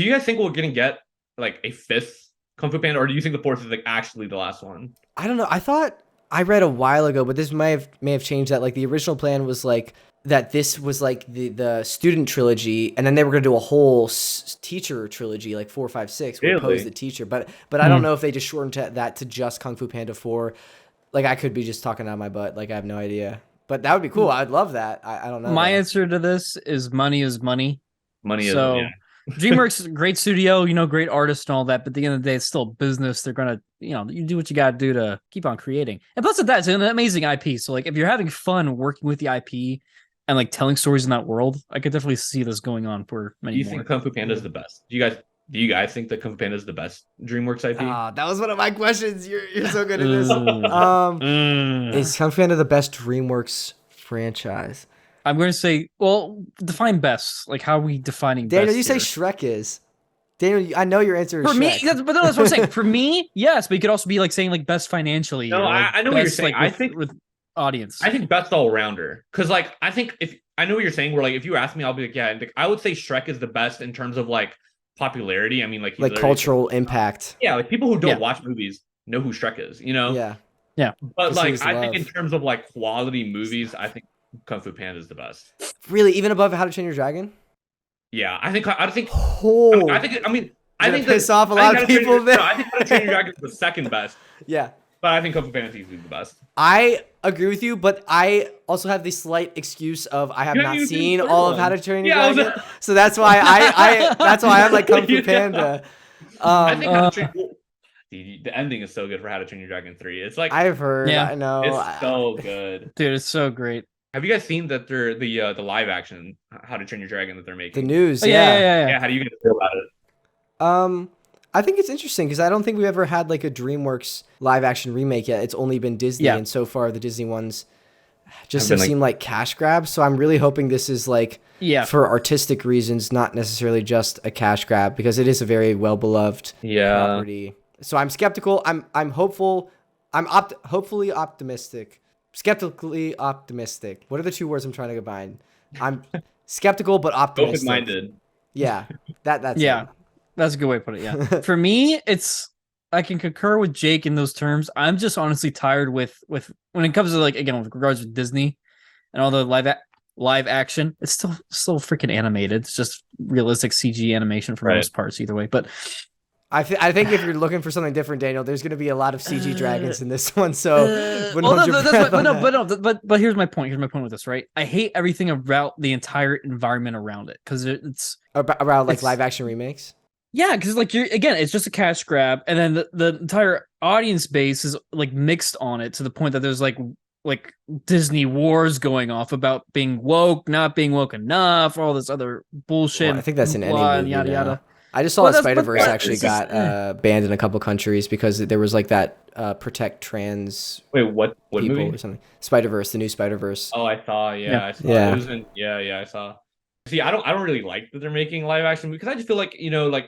you guys think we're gonna get like a 5th Kung Fu Panda, or do you think the 4th is like actually the last one?
I don't know. I thought I read a while ago, but this may have changed that. Like the original plan was like that this was like the student trilogy, and then they were gonna do a whole teacher trilogy, like 4, 5, 6, where
Really?
Poe's the teacher. But I don't know if they just shortened that to just Kung Fu Panda 4. Like I could be just talking out of my butt. Like I have no idea. But that would be cool. I'd love that. I don't know.
My
though.
answer to this is money is money.
Money is
So
yeah.
DreamWorks is a great studio, great artist and all that, but at the end of the day, it's still business. They're gonna, you do what you gotta do to keep on creating. And plus of that, it's an amazing IP. So like if you're having fun working with the IP and like telling stories in that world, I could definitely see this going on for many
Do you
more.
think Kung Fu Panda is the best? Do you guys think that Kung Fu Panda is the best DreamWorks IP?
That was one of my questions. You're so good at this.
Mm.
Is Kung Fu Panda the best DreamWorks franchise?
I'm going to say, well, define best. Like, how are we defining
Daniel,
best
you say
here?
Shrek is. Daniel, I know your answer is
For me,
Shrek.
but that's what I'm saying. For me, yes, but you could also be like saying like best financially.
No,
or, like,
I know what you're
best,
saying.
like,
I
with,
think-
with audience.
I think best all rounder. Because like I think if I know what you're saying, where like if you ask me, I'll be like, yeah, like, I would say Shrek is the best in terms of like popularity. I mean, like he's
Like
literally
cultural impact.
yeah, like people who don't
Yeah.
watch movies know who Shrek is, you know?
Yeah.
Yeah.
But
'Cause he
like
was
I think in
loved.
terms of like quality movies, I think Kung Fu Panda is the best.
Really, even above How to Train Your Dragon?
Yeah, I think
Oh,
I mean I
gonna
think
piss
that
off a
I think
lot
How
of
to Train
people
Your-
there.
No, I think How to Train Your Dragon is the second best,
yeah.
but I think Kung Fu Panda is easily the best.
I agree with you, but I also have the slight excuse of I have
You haven't
not
even seen
seen
the third
all of How
one.
to Train Your
Yeah, I was-
Dragon, so that's why that's why I'm like Kung Fu
Yeah.
Panda.
I think How to
Uh,
Train the ending is so good for How to Train Your Dragon 3. It's like
I've heard,
Yeah.
I know.
it's so good.
Dude, it's so great.
Have you guys seen that they're the live action How to Train Your Dragon that they're
The
making?
news,
Oh, yeah,
yeah.
yeah.
Yeah, how do you guys feel about it?
I think it's interesting because I don't think we've ever had like a DreamWorks live action remake yet. It's only been Disney,
Yeah.
and so far the Disney ones just
Have been,
have seemed like cash grabs. So I'm really hoping this is like
Yeah.
for artistic reasons, not necessarily just a cash grab, because it is a very well beloved
Yeah.
property. So I'm skeptical. I'm hopeful. Hopefully optimistic. Skeptically optimistic. What are the two words I'm trying to combine? I'm skeptical but optimistic.
Open-minded.
Yeah, that's
Yeah.
it.
That's a good way to put it. Yeah. For me, I can concur with Jake in those terms. I'm just honestly tired with when it comes to like again with regards to Disney and all the live action. It's still freaking animated. It's just realistic CG animation for
Right.
most parts either way. But
I think if you're looking for something different, Daniel, there's going to be a lot of CG dragons in this one. So,
but here's my point. Here's my point with this, right? I hate everything about the entire environment around it because it's
around like
it's-
live action remakes.
yeah, because like it's just a cash grab, and then the entire audience base is like mixed on it to the point that there's like Disney wars going off about being woke, not being woke enough, all this other bullshit.
Well, I think that's in any
blah,
movie
yada
now.
yada.
I just saw
Well,
that
that's- but
Spider-Verse
that-
actually
it's just,
got banned in a couple countries because there was like that protect trans
Wait, what
people
movie?
or something. Spider-Verse, the new Spider-Verse.
Oh, I saw. Yeah,
Yeah.
I saw.
Yeah.
It was in, yeah, I saw. See, I don't really like that they're making live action because I just feel like like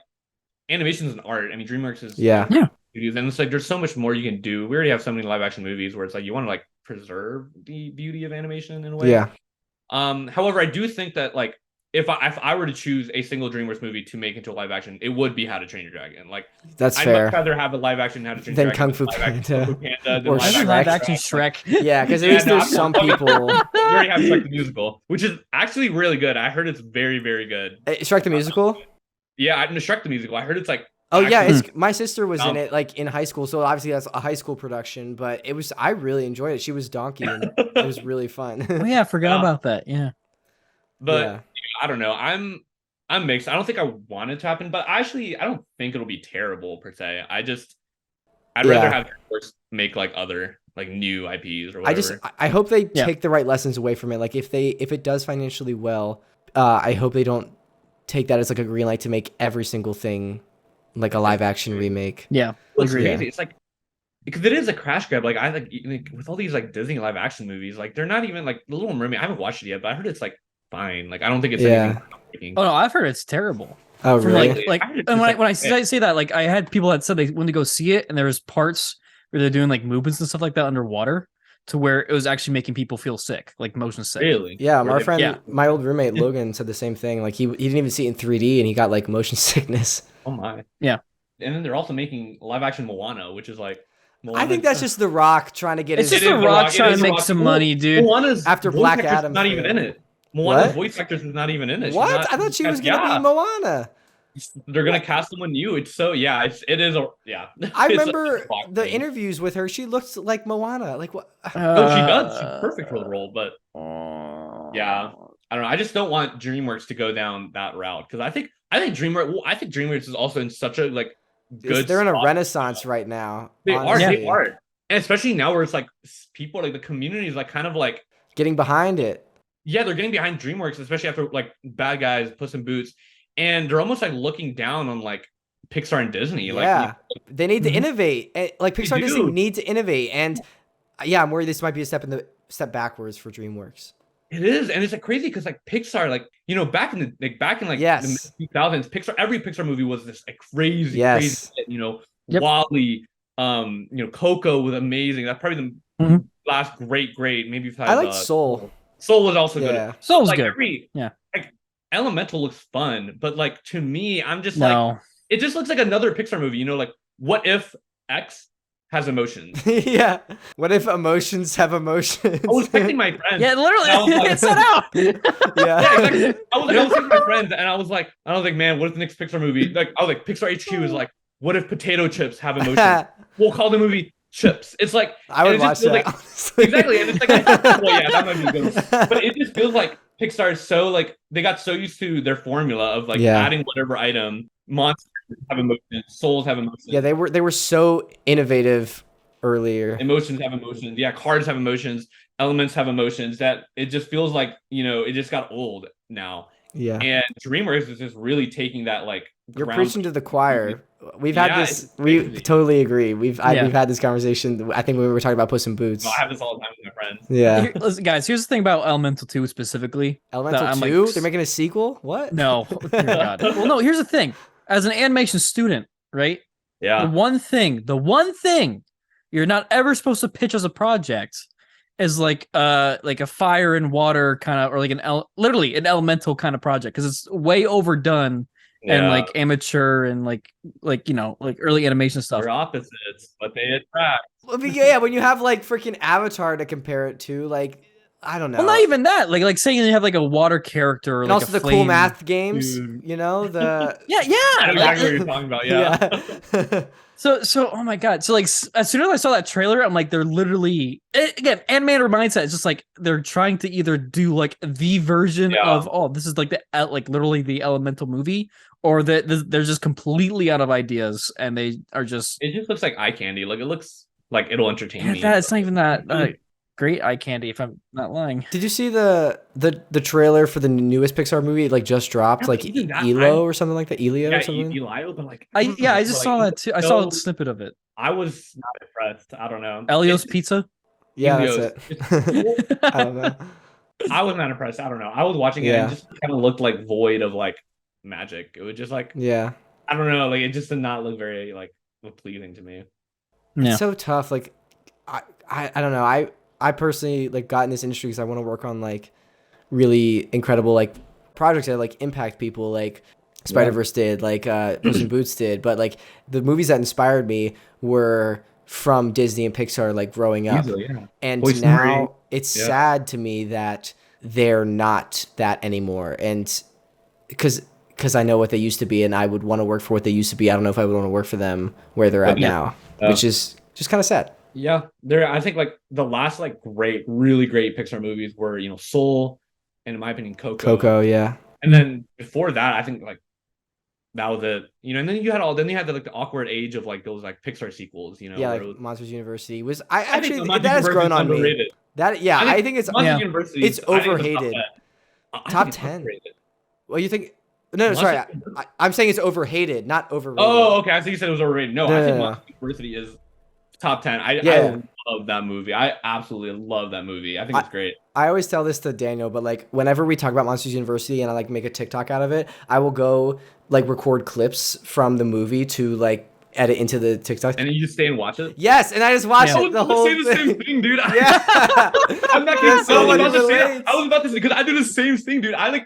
animation is an art. I mean, DreamWorks is
Yeah.
studios, and it's like there's so much more you can do. We already have so many live action movies where it's like you want to like preserve the beauty of animation in a way.
Yeah.
However, I do think that like if I were to choose a single DreamWorks movie to make into a live action, it would be How to Train Your Dragon. Like
That's
I'd
fair.
much rather have a live action How to Train
Than
Your Dragon
Kung Fu
live action
Panda.
Kung Fu Panda than
Or
live
Shrek.
Live action Shrek.
Yeah, because at
Yeah,
least
no,
there's
I'm-
some
I'm-
people.
We already have Shrek the musical, which is actually really good. I heard it's very, very good.
Shrek the musical.
Yeah, I didn't Shrek the musical. I heard it's like
Oh yeah,
actually-
it's my sister was in
Um,
it like in high school, so obviously that's a high school production. But I really enjoyed it. She was Donkey, and it was really fun.
Oh yeah, I forgot
Yeah.
about that. Yeah.
but
Yeah.
I don't know. I'm mixed. I don't think I want it to happen, but actually, I don't think it'll be terrible per se. I'd rather
Yeah.
have DreamWorks make like other like new IPs or whatever.
I hope they
Yeah.
take the right lessons away from it. Like if it does financially well, I hope they don't take that as like a green light to make every single thing like a live action remake.
Yeah.
It's
Agreed.
crazy. It's like because it is a crash grab. Like I like with all these like Disney live action movies, like they're not even like The Little Mermaid. I haven't watched it yet, but I heard it's like fine. Like I don't think it's
Yeah.
anything.
Oh no, I've heard it's terrible.
Oh
From
really?
like
I heard it's
and
just,
when I
like,
say that, like I had people that said they went to go see it, and there was parts where they're doing like movements and stuff like that underwater, to where it was actually making people feel sick, like motion sick.
Really?
Yeah,
Where
my
they-
friend,
Yeah.
my old roommate Logan said the same thing. Like he didn't even see it in 3D, and he got like motion sickness.
Oh my.
Yeah.
And then they're also making live action Moana, which is like.
I think that's just The Rock trying to get
It's
his.
just
It
The
is
Rock
The
trying
Rock.
to
It is
make
The
some
Rock.
money, dude.
Moana's
After
voice
Black
actress is
Adam's
not even
there.
in it. Moana's
What?
voice actress is not even in it. She's
What?
not-
I thought she was gonna
yeah.
be Moana.
They're gonna cast someone new. It's so yeah. It is a yeah.
I
It's a
remember
Rock
the
thing.
interviews with her. She looks like Moana. Like what?
No, she does. She's perfect for the role, but yeah, I don't know. I just don't want DreamWorks to go down that route because I think DreamWorks. Well, I think DreamWorks is also in such a like good.
They're in a
spot.
renaissance right now.
They
honestly.
are. And especially now where it's like people like the community is like kind of like
Getting behind it.
yeah, they're getting behind DreamWorks, especially after like Bad Guys, Puss in Boots, and they're almost like looking down on like Pixar and Disney. Like,
Yeah. They need to
Mhm.
innovate. Like Pixar and Disney
do.
need to innovate. And yeah, I'm worried this might be a step backwards for DreamWorks.
it is, and it's like crazy because like Pixar, like back in the
Yes.
mid 2000s, every Pixar movie was this like crazy,
Yes.
crazy hit,
Yep.
Wall-E, Coco was amazing. That's probably the
Mhm.
last great, maybe
I like Soul.
Soul was also
Yeah.
good.
Soul's
Like
good.
every
Yeah.
like Elemental looks fun, but like to me, I'm just like,
No.
it just looks like another Pixar movie. You know, like what if X has emotions?
Yeah. What if emotions have emotions?
I was texting my friends.
Yeah, literally,
and I was like,
it's set out.
yeah,
Yeah.
exactly. I was texting my friends, and I was like, man, what if the next Pixar movie? Like, I was like, Pixar HQ is like, what if potato chips have emotions? We'll call the movie Chips. It's like,
I
and
would
it just
watch
feels
that.
like
Honestly.
exactly, and it's like, well, yeah, that might be good. But it just feels like Pixar is so like they got so used to their formula of like
Yeah.
adding whatever item. Monsters have emotions, souls have emotions.
Yeah, they were so innovative earlier.
Emotions have emotions. Yeah, cards have emotions. Elements have emotions. That it just feels like it just got old now.
Yeah.
And DreamWorks is just really taking that like
You're
ground.
preaching to the choir. We've had
Yeah,
this.
it's
We
crazy.
totally agree. We've
Yeah.
had this conversation. I think when we were talking about Puss in Boots.
No, I have this all the time with my friends.
Yeah.
Listen, guys, here's the thing about Elemental 2 specifically.
Elemental
that I'm
2?
like,
They're making a sequel? What?
No, dear God. Well, no. Here's the thing. As an animation student, right?
Yeah.
The one thing you're not ever supposed to pitch as a project is like a fire and water kind of, or like literally an elemental kind of project, because it's way overdone and like amateur and like like early animation stuff.
They're opposites, but they attract.
Well, but yeah, when you have like freaking Avatar to compare it to, like, I don't know.
Well, not even that. Like saying you have like a water character, or
and
like
also
a
the cool
flame.
math games,
Dude.
you know, the
Yeah,
I know
yeah.
exactly what you're talking about. Yeah.
yeah.
So oh my God. So like as soon as I saw that trailer, I'm like, they're literally again, animator mindset. It's just like they're trying to either do like the version
Yeah.
of this is like the like literally the elemental movie, or that they're just completely out of ideas and they are just
It just looks like eye candy. Like it looks like it'll entertain me.
it's not even that great eye candy, if I'm not lying.
Did you see the trailer for the newest Pixar movie? It, like, just dropped,
Yeah,
like
even that,
Elo or something like that. Elio
Yeah,
or something.
Eli, but like
I just
like,
saw that too. I saw a snippet of it.
I was not impressed. I don't know.
Elio's Pizza.
Yeah,
Helios.
that's it. I don't know.
I was not impressed. I don't know. I was watching it
Yeah.
and it just kind of looked like void of like magic. It was just like
Yeah.
I don't know. Like it just did not look very like pleasing to me.
Yeah.
It's so tough. Like, I don't know. I personally like got in this industry because I want to work on like really incredible like projects that like impact people, like Spider-Verse did, like Puss in Boots did. But like the movies that inspired me were from Disney and Pixar, like growing up.
Easily, yeah.
And
Toy Story.
now it's
Yeah.
sad to me that they're not that anymore. And because I know what they used to be, and I would want to work for what they used to be. I don't know if I would want to work for them where they're at
Yeah.
now, which is just kind of sad.
Yeah, I think like the last like really great Pixar movies were Soul, and in my opinion
Coco, yeah.
and then before that I think like that was it. And then you had the awkward age of like those like Pixar sequels.
Yeah,
where
like
it was,
Monsters University was. I
I think
actually
Monsters
that has
University
grown
is
on me.
underrated.
That yeah, I think it's
Monsters
Yeah.
University.
It's
I think
overhated.
I
Top
think it's
10.
underrated.
Well, you think? No, sorry. I'm saying it's overhated, not overrated.
Oh, okay. I think you said it was overrated. No, I think
No.
Monsters University is top 10. I love that movie. I absolutely love that movie. I think it's great.
I always tell this to Daniel, but like whenever we talk about Monsters University and I like make a TikTok out of it, I will go like record clips from the movie to like edit into the TikTok.
And then you just stay and watch it.
Yes, and I just watched
I
it
was
the
about to
whole
say the same
thing.
thing, dude.
Yeah.
I'm not
There's
kidding.
so
I was
many
about to say that.
relates.
I was about to say because I do the same thing, dude. I like.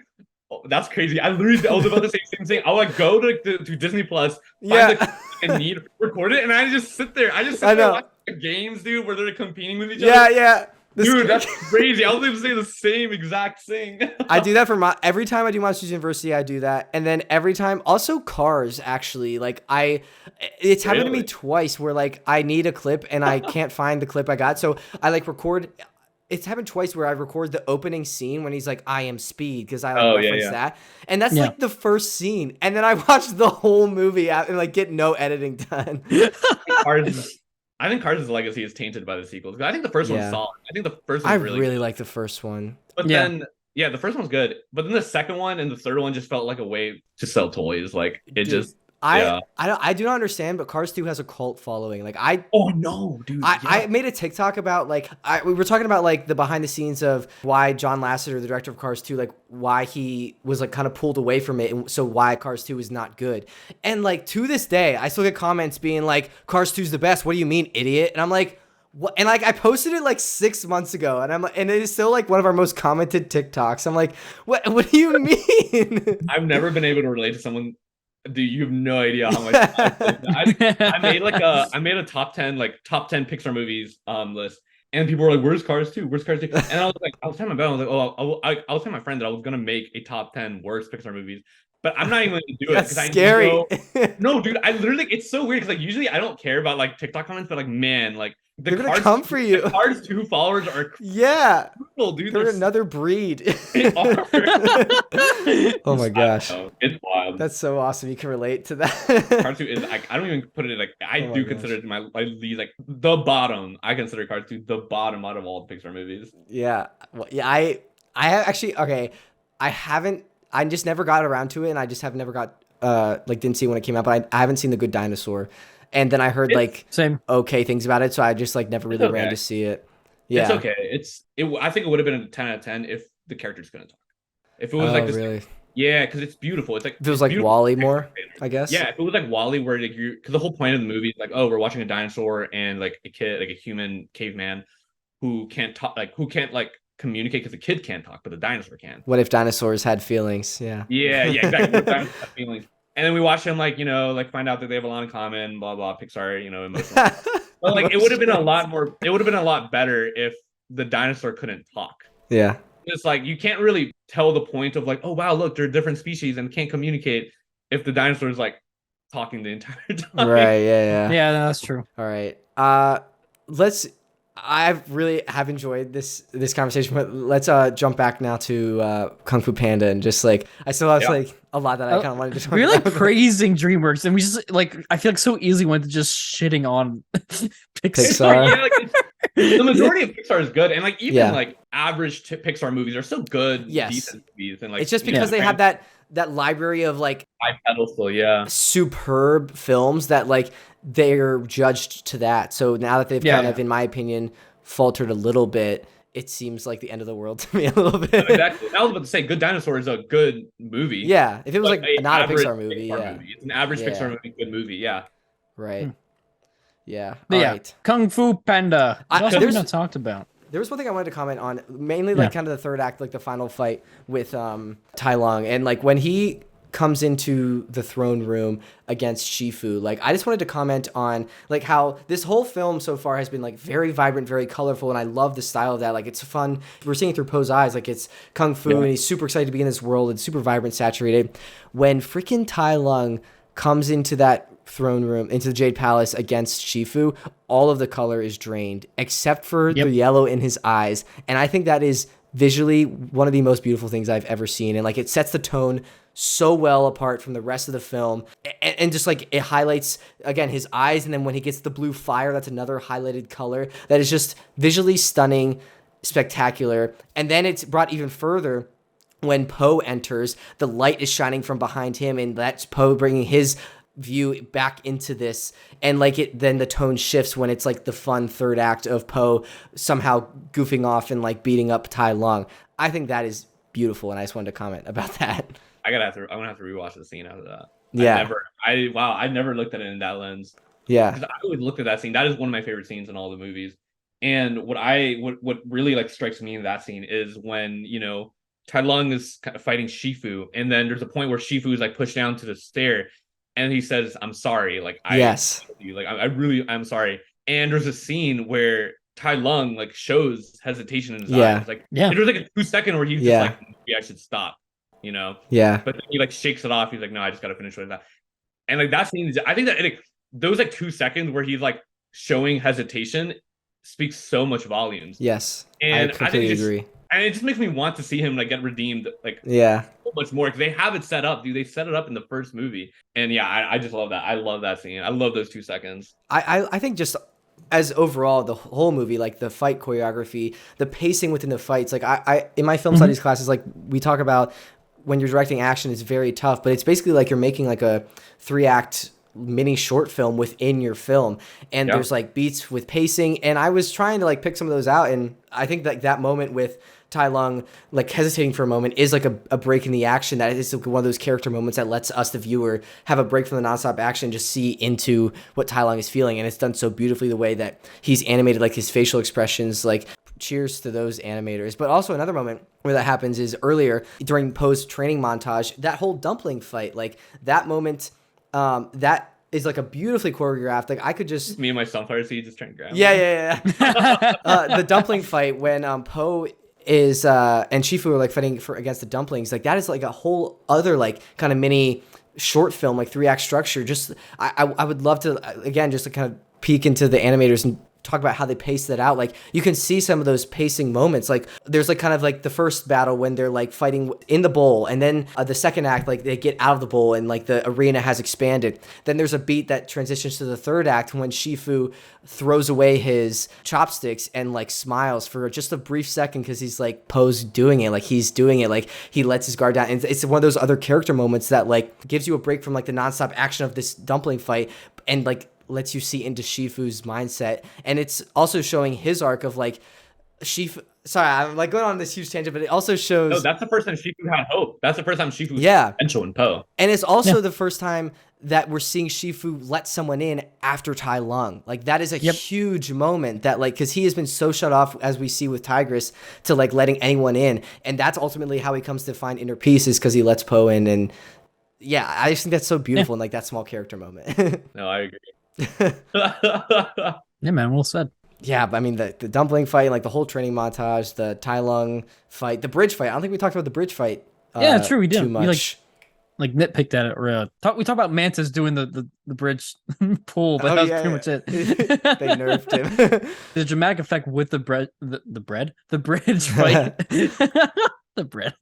Oh, that's crazy. I was about to say the same thing. I'll like go to Disney Plus, find
Yeah.
the I need, record it, and I just sit there. I just sit
I
there
know.
watching the games, dude, where they're competing with each
Yeah,
other.
yeah. This-
Dude, that's crazy. I was going to say the same exact thing.
I do that for every time I do Monsters University, I do that. And then every time, also Cars, actually, like it's happened to me
Really?
twice where like I need a clip and I can't find the clip I got. So I like record, it's happened twice where I record the opening scene when he's like, I am Speed, because I like reference that. And that's like the first scene. And then I watch the whole movie and like get no editing done.
I think Cars' legacy is tainted by the sequels. I think the first one's solid. I think the first one's
I
really
really
good.
like the first one.
But then, the first one's good. But then the second one and the third one just felt like a way to sell toys. Like it just.
I do not understand, but Cars 2 has a cult following. Like
Oh no, dude!
I made a TikTok about like we were talking about like the behind the scenes of why John Lasseter, the director of Cars 2, like why he was like kind of pulled away from it, and so why Cars 2 is not good. And like to this day, I still get comments being like Cars 2 is the best. What do you mean, idiot? And I'm like, And like I posted it like 6 months ago, and it is still like one of our most commented TikToks. I'm like, what do you mean?
I've never been able to relate to someone. Dude, you have no idea how much I made a top 10 Pixar movies list, and people were like, "Where's Cars 2? Where's Cars 2?" And I was telling my friend, I was like, "Oh, I was telling my friend that I was gonna make a top 10 worst Pixar movies, but I'm not even going to do it
That's
because
scary.
No, dude, I literally it's so weird because like usually I don't care about like TikTok comments, but like man, like
They're gonna come for you.
The Cars 2 followers are
Yeah,
brutal, dude.
they're another breed.
They are.
Oh my gosh,
it's wild.
that's so awesome. You can relate to that.
Cars 2 is like I don't even put it like I
Oh my
do
gosh.
consider it my least like the bottom. I consider Cars 2 the bottom out of all the Pixar movies.
Yeah, well, yeah. I actually okay. I just never got around to it, and I just have never got like didn't see it when it came out. But I haven't seen The Good Dinosaur, and then I heard like
Same.
okay things about it, so I just like never really ran to see it. Yeah,
It's okay. I think it would have been a 10 out of 10 if the characters couldn't talk. If it was like this,
really?
yeah, because it's beautiful. It's like
If it was like Wall-E more, I guess.
Yeah, if it was like Wall-E, where like you, because the whole point of the movie is like, oh, we're watching a dinosaur and like a kid, like a human caveman, who can't talk, like who can't like communicate because the kid can't talk, but the dinosaur can.
What if dinosaurs had feelings? Yeah.
Yeah, exactly. What if dinosaurs have feelings. And then we watch them like like find out that they have a lot in common, blah blah. Pixar, emotional. But like it would have been a lot more. It would have been a lot better if the dinosaur couldn't talk.
Yeah.
It's like you can't really tell the point of like, oh wow, look, they're different species and can't communicate if the dinosaur is like talking the entire time.
Right. Yeah.
Yeah, no, that's true.
All right. I really have enjoyed this conversation, but let's jump back now to Kung Fu Panda and just like I still have like a lot that I kind of wanted to talk
We're like
about.
praising DreamWorks, and we just like I feel like so easily went to just shitting on
Pixar.
Yeah, like, the majority of Pixar is good, and like even
Yeah.
like average Pixar movies are so good,
Yes.
decent movies, and like
It's just because they have that library of like
high pedestal, yeah.
superb films that like they're judged to that. So now that they've kind of, in my opinion, faltered a little bit, it seems like the end of the world to me a little bit.
Exactly. I was about to say, Good Dinosaur is a good movie.
Yeah, if it was like not a
average
Pixar movie,
It's an average
Yeah.
Pixar movie, good movie, yeah.
right. Yeah.
But
All
yeah,
right.
Kung Fu Panda. What else have we
there's-
not talked about?
There was one thing I wanted to comment on, mainly like kind of the third act, like the final fight with Tai Lung, and like when he comes into the throne room against Shifu. Like I just wanted to comment on like how this whole film so far has been like very vibrant, very colorful, and I love the style of that. Like it's fun. We're seeing it through Poe's eyes, like it's kung fu, and he's super excited to be in this world. It's super vibrant, saturated. When freaking Tai Lung comes into that throne room, into the Jade Palace against Shifu, all of the color is drained except for the yellow in his eyes, and I think that is visually one of the most beautiful things I've ever seen, and like it sets the tone so well apart from the rest of the film, and just like it highlights again his eyes, and then when he gets the blue fire, that's another highlighted color that is just visually stunning, spectacular. And then it's brought even further when Poe enters. The light is shining from behind him, and that's Poe bringing his view back into this, and like it then the tone shifts when it's like the fun third act of Poe somehow goofing off and like beating up Tai Lung. I think that is beautiful, and I just wanted to comment about that.
I'm gonna have to rewatch the scene after that.
Yeah.
I never looked at it in that lens.
Yeah.
Because I always looked at that scene. That is one of my favorite scenes in all the movies. And what really like strikes me in that scene is when, Tai Lung is kind of fighting Shifu, and then there's a point where Shifu is like pushed down to the stair, and he says, "I'm sorry." Like I'm sorry. And there's a scene where Tai Lung like shows hesitation in his eyes. Like there's like a 2-second where he's just like, maybe I should stop.
Yeah.
But then he like shakes it off. He's like, no, I just gotta finish with that. And like that scene, I think that like those like 2 seconds where he's like showing hesitation speaks so much volumes.
Yes.
And
I completely agree.
And it just makes me want to see him like get redeemed like so much more, because they have it set up, dude. They set it up in the first movie. And I just love that. I love that scene. I love those 2 seconds.
I think just as overall the whole movie, like the fight choreography, the pacing within the fights, like I in my film studies classes, like we talk about when you're directing action, it's very tough, but it's basically like you're making like a 3-act mini short film within your film, and there's like beats with pacing, and I was trying to like pick some of those out, and I think like that moment with Tai Lung like hesitating for a moment is like a break in the action. That is like one of those character moments that lets us, the viewer, have a break from the nonstop action, just see into what Tai Lung is feeling. And it's done so beautifully the way that he's animated, like his facial expressions. Like, cheers to those animators. But also another moment where that happens is earlier during Poe's training montage, that whole dumpling fight, like that moment, that is like a beautifully choreographed. Like I could just
me and my sunflower seed just trying to grab.
Yeah. The dumpling fight when Poe is and Shifu are like fighting against the dumplings. Like that is like a whole other like kind of mini short film, like 3-act structure. Just I would love to again just to kind of peek into the animators and talk about how they pace that out. Like you can see some of those pacing moments. Like there's like kind of like the first battle when they're like fighting in the bowl, and then the second act, like they get out of the bowl and like the arena has expanded. Then there's a beat that transitions to the third act when Shifu throws away his chopsticks and like smiles for just a brief second because he's like Poe's doing it, like he's doing it, like he lets his guard down. And it's one of those other character moments that like gives you a break from like the nonstop action of this dumpling fight and like lets you see into Shifu's mindset. And it's also showing his arc of like Shifu. Sorry, I'm like going on this huge tangent, but it also shows.
No, that's the first time Shifu had hope. That's the first time Shifu potential in Poe.
And it's also the first time that we're seeing Shifu let someone in after Tai Lung. Like that is a huge moment that like, cause he has been so shut off as we see with Tigress to like letting anyone in. And that's ultimately how he comes to find inner peace, is cause he lets Poe in. And yeah, I just think that's so beautiful in like that small character moment.
No, I agree.
Yeah, man, well said.
Yeah, but I mean the dumpling fight, like the whole training montage, the Tai Lung fight, the bridge fight. I don't think we talked about the bridge fight.
Yeah, true, we did.
Too much.
We like nitpicked at it. We talked about Mantis doing the bridge pull, but that was pretty much it.
They nerfed him.
The dramatic effect with the bridge fight. The bread.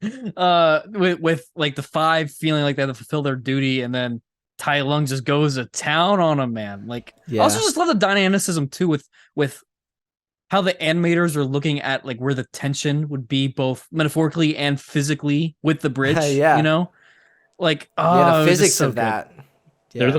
With like the 5 feeling like they have to fulfill their duty, and then Tai Lung just goes to town on him, man. Like, I also just love the dynamicism too with how the animators are looking at like where the tension would be, both metaphorically and physically, with the bridge. You know, like
the physics of that.
Yeah.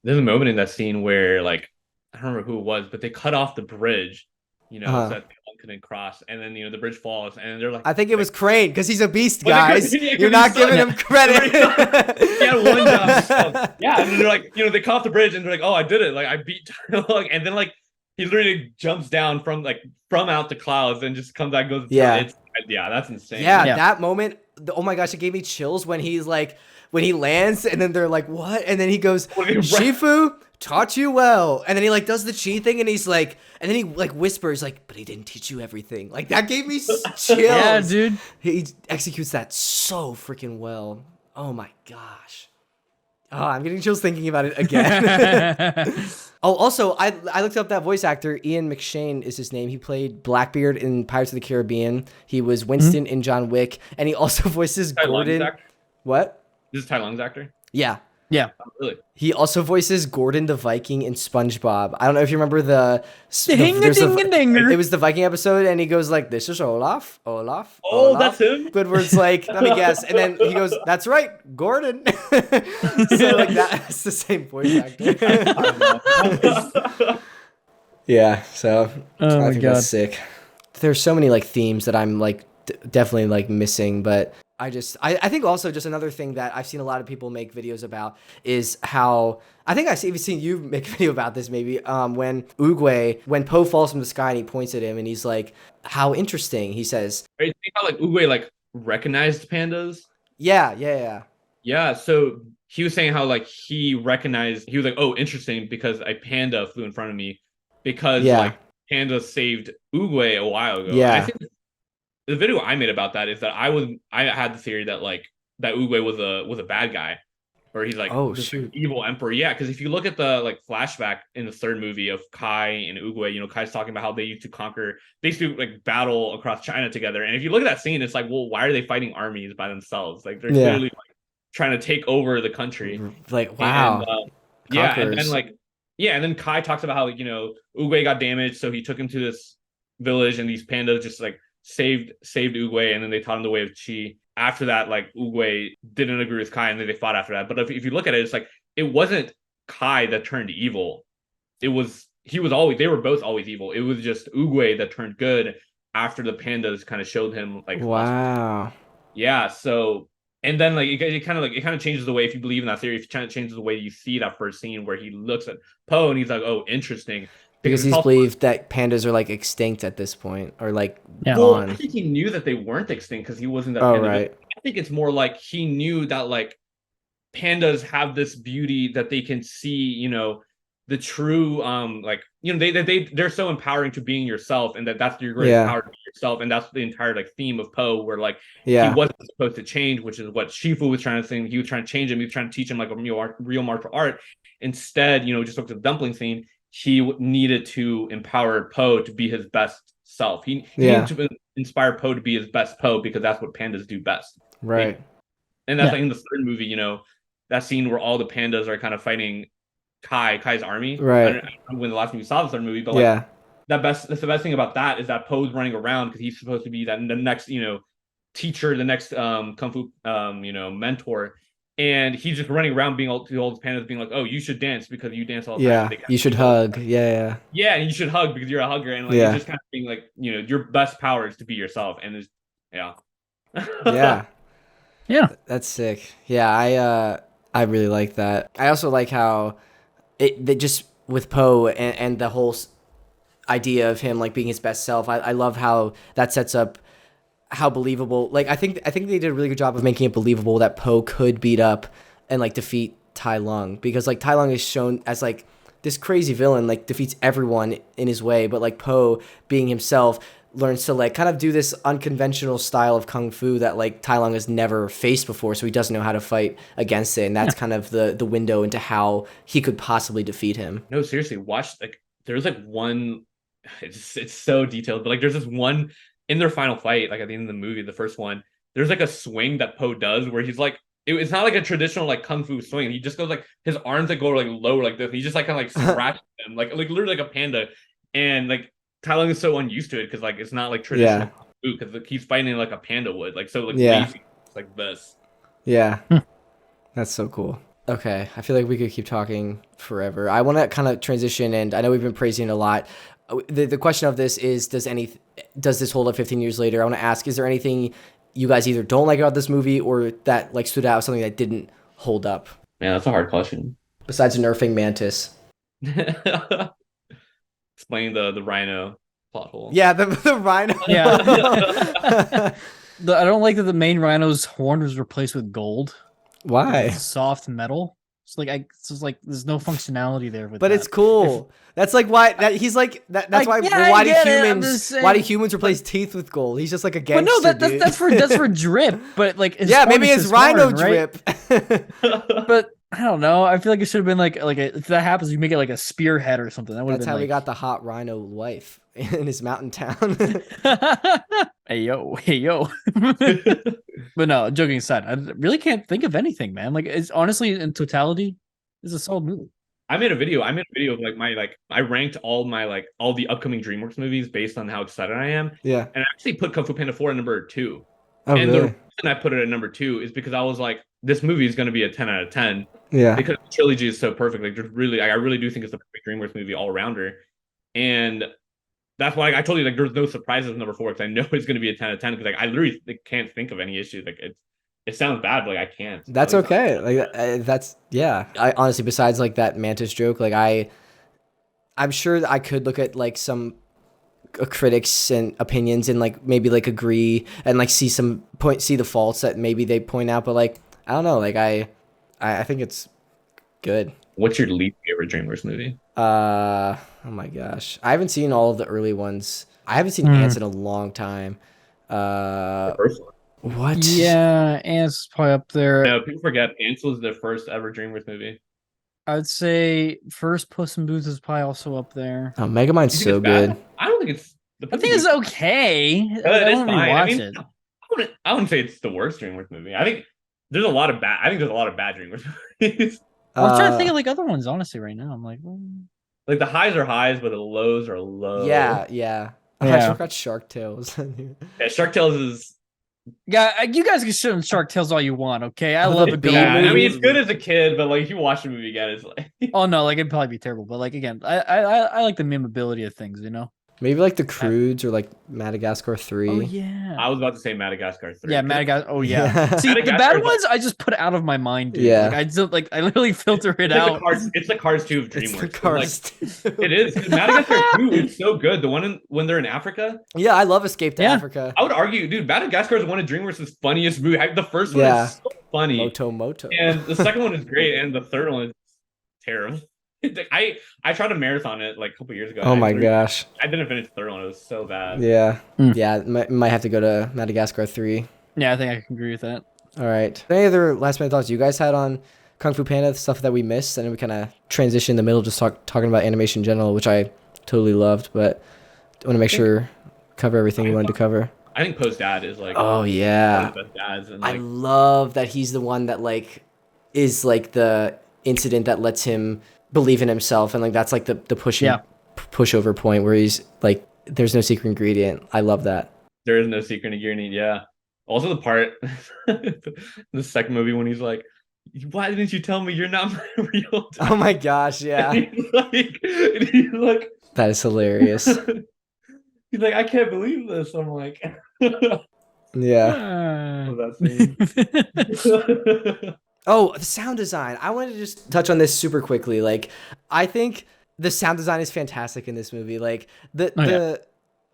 There's a moment in that scene where like I don't remember who it was, but they cut off the bridge, so that one couldn't cross, and then the bridge falls, and they're like,
I think it was Crane because he's a beast, guys. You're not giving him credit.
He had one job. Yeah, and then they're like, they cut off the bridge, and they're like, oh, I did it, like I beat Tai Lung, and then like he literally jumps down from out the clouds and just comes out and goes. That's insane.
Yeah, that moment. Oh my gosh, it gave me chills when he's like, when he lands, and then they're like, what? And then he goes, Shifu taught you well. And then he like does the chi thing, and he's like, and then he like whispers like, but he didn't teach you everything. Like that gave me chills.
Yeah, dude.
He executes that so freaking well. Oh my gosh. Oh, I'm getting chills thinking about it again. Oh, also, I looked up that voice actor. Ian McShane is his name. He played Blackbeard in Pirates of the Caribbean. He was Winston in John Wick, and he also voices Gordon. What?
This is Tai Lung's actor?
Yeah.
Yeah.
Oh, really?
He also voices Gordon the Viking in SpongeBob. I don't know if you remember it was the Viking episode, and he goes like, "This is Olaf."
Oh, that's him?
Squidward's like, let me guess. And then he goes, "That's right, Gordon." So like that's the same voice actor. Yeah, so I think that's sick. There's so many like themes that I'm like definitely like missing, but I think also just another thing that I've seen a lot of people make videos about is how, I think I've even seen you make a video about this maybe, when Oogway, when Poe falls from the sky and he points at him and he's like, how interesting, he says.
Right, think how like Oogway like recognized pandas?
Yeah.
Yeah, so he was saying how like he was like, oh, interesting, because a panda flew in front of me because like panda saved Oogway a while ago.
Yeah.
I think the video I made about that is that I had the theory that like that Oogway was a bad guy, or he's like evil emperor. Yeah, because if you look at the like flashback in the third movie of Kai and Oogway, Kai's talking about how they used to like battle across China together. And if you look at that scene, it's like, well, why are they fighting armies by themselves? Like they're clearly like trying to take over the country.
Like wow.
And then Kai talks about how Oogway got damaged, so he took him to this village, and these pandas just like saved Oogway, and then they taught him the way of chi. After that, like Oogway didn't agree with Kai, and then they fought after that. But if you look at it, it's like it wasn't Kai that turned evil. They were both always evil. It was just Oogway that turned good after the pandas kind of showed him like
Wow.
yeah, so and then like it kind of changes the way, if you believe in that theory, it kind of changes the way you see that first scene where he looks at Poe and he's like, oh, interesting.
Because
It's
he's
also,
believed that pandas are like extinct at this point, or like
Yeah.
well, I
gone.
think he knew that they weren't extinct because he wasn't that
Oh,
panda.
right.
I think it's more like he knew that like pandas have this beauty that they can see, the true like they're so empowering to being yourself, and that's your greatest
Yeah.
power to be yourself. And that's the entire like theme of Poe, where like he
Yeah.
wasn't supposed to change, which is what Shifu was trying to say. He was trying to change him, he was trying to teach him like a real martial art. Instead, just look at the dumpling scene, he needed to empower Poe to be his best self. He
Yeah.
needed to inspire Poe to be his best Poe, because that's what pandas do best.
Right.
And that's
Yeah.
like in the third movie, that scene where all the pandas are kind of fighting Kai's army.
Right.
I don't know when the last time you saw the third movie, but like
Yeah.
that's the best thing about that is that Poe's running around because he's supposed to be the next, teacher, the next kung fu mentor. And he's just running around being all the pandas being like, oh, you should dance because you dance all the
Yeah.
time.
You should hug. Yeah.
Yeah, and you should hug because you're a hugger. And like
Yeah.
it's just kind of being like, your best power is to be yourself. And it's yeah.
Yeah.
Yeah.
That's sick. Yeah, I really like that. I also like how they just with Poe and the whole idea of him like being his best self. I love how that sets up how believable. Like I think they did a really good job of making it believable that Poe could beat up and like defeat Tai Lung, because like Tai Lung is shown as like this crazy villain, like defeats everyone in his way, but like Poe being himself learns to like kind of do this unconventional style of kung fu that like Tai Lung has never faced before, so he doesn't know how to fight against it, and that's kind of the window into how he could possibly defeat him.
No, seriously, watch like there's like one. It's so detailed, but like there's this one in their final fight, like at the end of the movie, the first one. There's like a swing that Poe does where he's like, it's not like a traditional like kung fu swing. He just goes like his arms that go like low like this. He just like kind of like scratches them like literally like a panda, and like Tai Lung is so unused to it because like it's not like traditional kung fu, because like, he's fighting like a panda would, like so like lazy, it's like this.
Yeah. That's so cool. Okay, I feel like we could keep talking forever. I want to kind of transition, and I know we've been praising it a lot. The question of this is, does this hold up 15 years later? I want to ask, is there anything you guys either don't like about this movie or that like stood out, something that didn't hold up?
Man, that's a hard question.
Besides nerfing Mantis.
Explain the rhino plot hole.
Yeah, the rhino.
Yeah. I don't like that the main rhino's horn was replaced with gold.
Why?
It's soft metal. It's like there's no functionality there with
But
that.
it's cool. That's like why he's like that. That's why.
Yeah,
Why
I
do
get it, I'm
humans?
just saying.
Why do humans replace teeth with gold? He's just like a
But
gangster.
no, that's for drip. But like his
yeah,
horn
maybe
is
it's rhino
horn, right?
drip.
But I don't know. I feel like it should have been if that happens, you make it like a spearhead or something. That would have
That's
been
how we got the hot rhino wife in his mountain town.
hey yo. But no, joking aside, I really can't think of anything, man. Like it's honestly in totality, it's a solid movie.
I made a video of like I ranked all the upcoming DreamWorks movies based on how excited I am.
Yeah.
And I actually put Kung Fu Panda 4 at number 2.
Oh,
and
really?
the reason I put it at number 2 is because I was like, this movie is going to be a 10 out of 10.
Yeah.
Because the trilogy is so perfect. Like there's really, I really do think it's the perfect DreamWorks movie all rounder. And that's why I told you, like, there's no surprises in number 4, because I know it's going to be a 10 out of 10, because like I literally can't think of any issues. Like it sounds bad, but like I can't.
That's okay. Like that's yeah. I honestly, besides like that Mantis joke, like I'm sure that I could look at like some critics and opinions and like maybe like agree and like see the faults that maybe they point out, but like I don't know. Like I think it's good.
What's your least favorite DreamWorks movie?
Oh my gosh, I haven't seen all of the early ones. I haven't seen Ants in a long time.
The first one.
What?
Yeah, Ants is probably up there.
No, people forget Ants was the first ever DreamWorks movie.
I'd say first Puss in Boots is probably also up there.
Oh, Megamind's so good.
I don't think it's.
I think it's okay.
It
I
is
won't
fine.
rewatch it.
I wouldn't say it's the worst DreamWorks movie. I think there's a lot of bad DreamWorks movies.
I'm trying to think of like other ones, honestly, right now. I'm like,
like the highs are highs, but the lows are low.
Yeah. I forgot Shark Tales.
Yeah, Shark Tales is.
Yeah, you guys can show them Shark Tales all you want, okay? I love a good
Yeah,
movie.
I mean it's good as a kid, but like if you watch the movie again, it's like.
Oh no, like it'd probably be terrible, but like again, I like the memeability of things, you know.
Maybe like the Crudes or like Madagascar 3.
Oh yeah.
I was about to say Madagascar 3.
Yeah,
'cause
Madagascar. Oh yeah.
Yeah.
See, the
Madagascar
bad
is like-
ones I just put out of my mind, dude.
Yeah.
Like I just like I literally filter it
It's like
out.
the Cars. It's the Cars 2 of
It's the
DreamWorks. 'Cause,
Cars.
Like, it is. 'Cause Madagascar 2 is so good. The one when they're in Africa.
Yeah, I love Escape to
Yeah.
Africa.
I would argue, dude, Madagascar is one of DreamWorks' funniest movies. The first one
Yeah.
is so funny,
Moto.
and the second one is great, and the third one is terrible. Like, I tried to marathon it like a couple years ago.
Oh my gosh.
I didn't finish the third one. It was so bad.
Yeah.
Mm.
Yeah, might have to go to Madagascar 3.
Yeah, I think I can agree with that.
All right. Any other last minute thoughts you guys had on Kung Fu Panda, stuff that we missed? And then we kind of transition in the middle, just talking about animation in general, which I totally loved, but I want to make sure cover everything we wanted to cover.
I think Poe's dad is like
Oh
one
yeah.
of the best dads, and
I
like
love that he's the one that like is like the incident that lets him believe in himself, and like that's like the pushover point where he's like, there's no secret ingredient. I love that.
there is no secret ingredient. Yeah. Also, the part the second movie when he's like, "Why didn't you tell me you're not my real dad?"
Oh my gosh, yeah.
And he's like,
That is hilarious.
he's like, "I can't believe this." I'm like,
Yeah.
love that scene.
Oh, the sound design. I wanted to just touch on this super quickly. Like, I think the sound design is fantastic in this movie. Like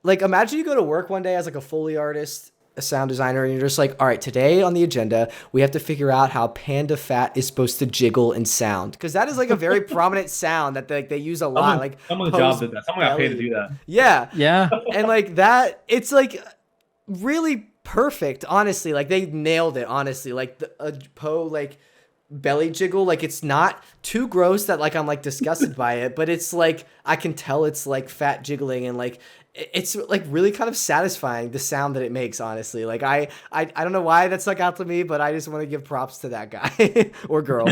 like imagine you go to work one day as like a Foley artist, a sound designer, and you're just like, all right, today on the agenda, we have to figure out how Panda Fat is supposed to jiggle and sound. Because that is like a very prominent sound that they use a lot. Like
someone the
Poe's
job did that. Someone got paid to
belly.
do that.
Yeah.
Yeah.
And like that, it's like really perfect, honestly. Like they nailed it, honestly. Like the Poe like belly jiggle, like it's not too gross that like I'm like disgusted by it, but it's like I can tell it's like fat jiggling, and like it's like really kind of satisfying, the sound that it makes, honestly. Like I don't know why that stuck out to me, but I just want to give props to that guy or girl.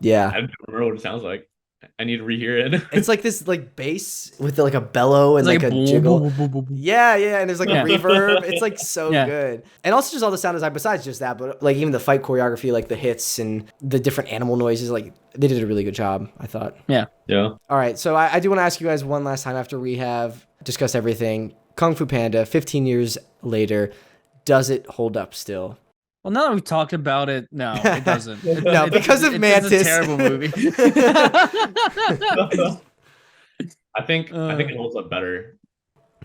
Yeah.
I don't remember what it sounds like. I need to rehear it.
It's like this like bass with like a bellow and
It's
like a
boom,
jiggle.
boom, boom, boom, boom.
Yeah, and there's like
Yeah.
a reverb. It's like so
Yeah.
good. And also just all the sound design besides just that, but like even the fight choreography, like the hits and the different animal noises, like they did a really good job, I thought.
Yeah.
Yeah.
All right, so I do want to ask you guys one last time after we have discussed everything. Kung Fu Panda, 15 years later, does it hold up still?
Well, now that we've talked about it, no, it doesn't.
No, because of Mantis.
It's a terrible movie.
I think it holds up better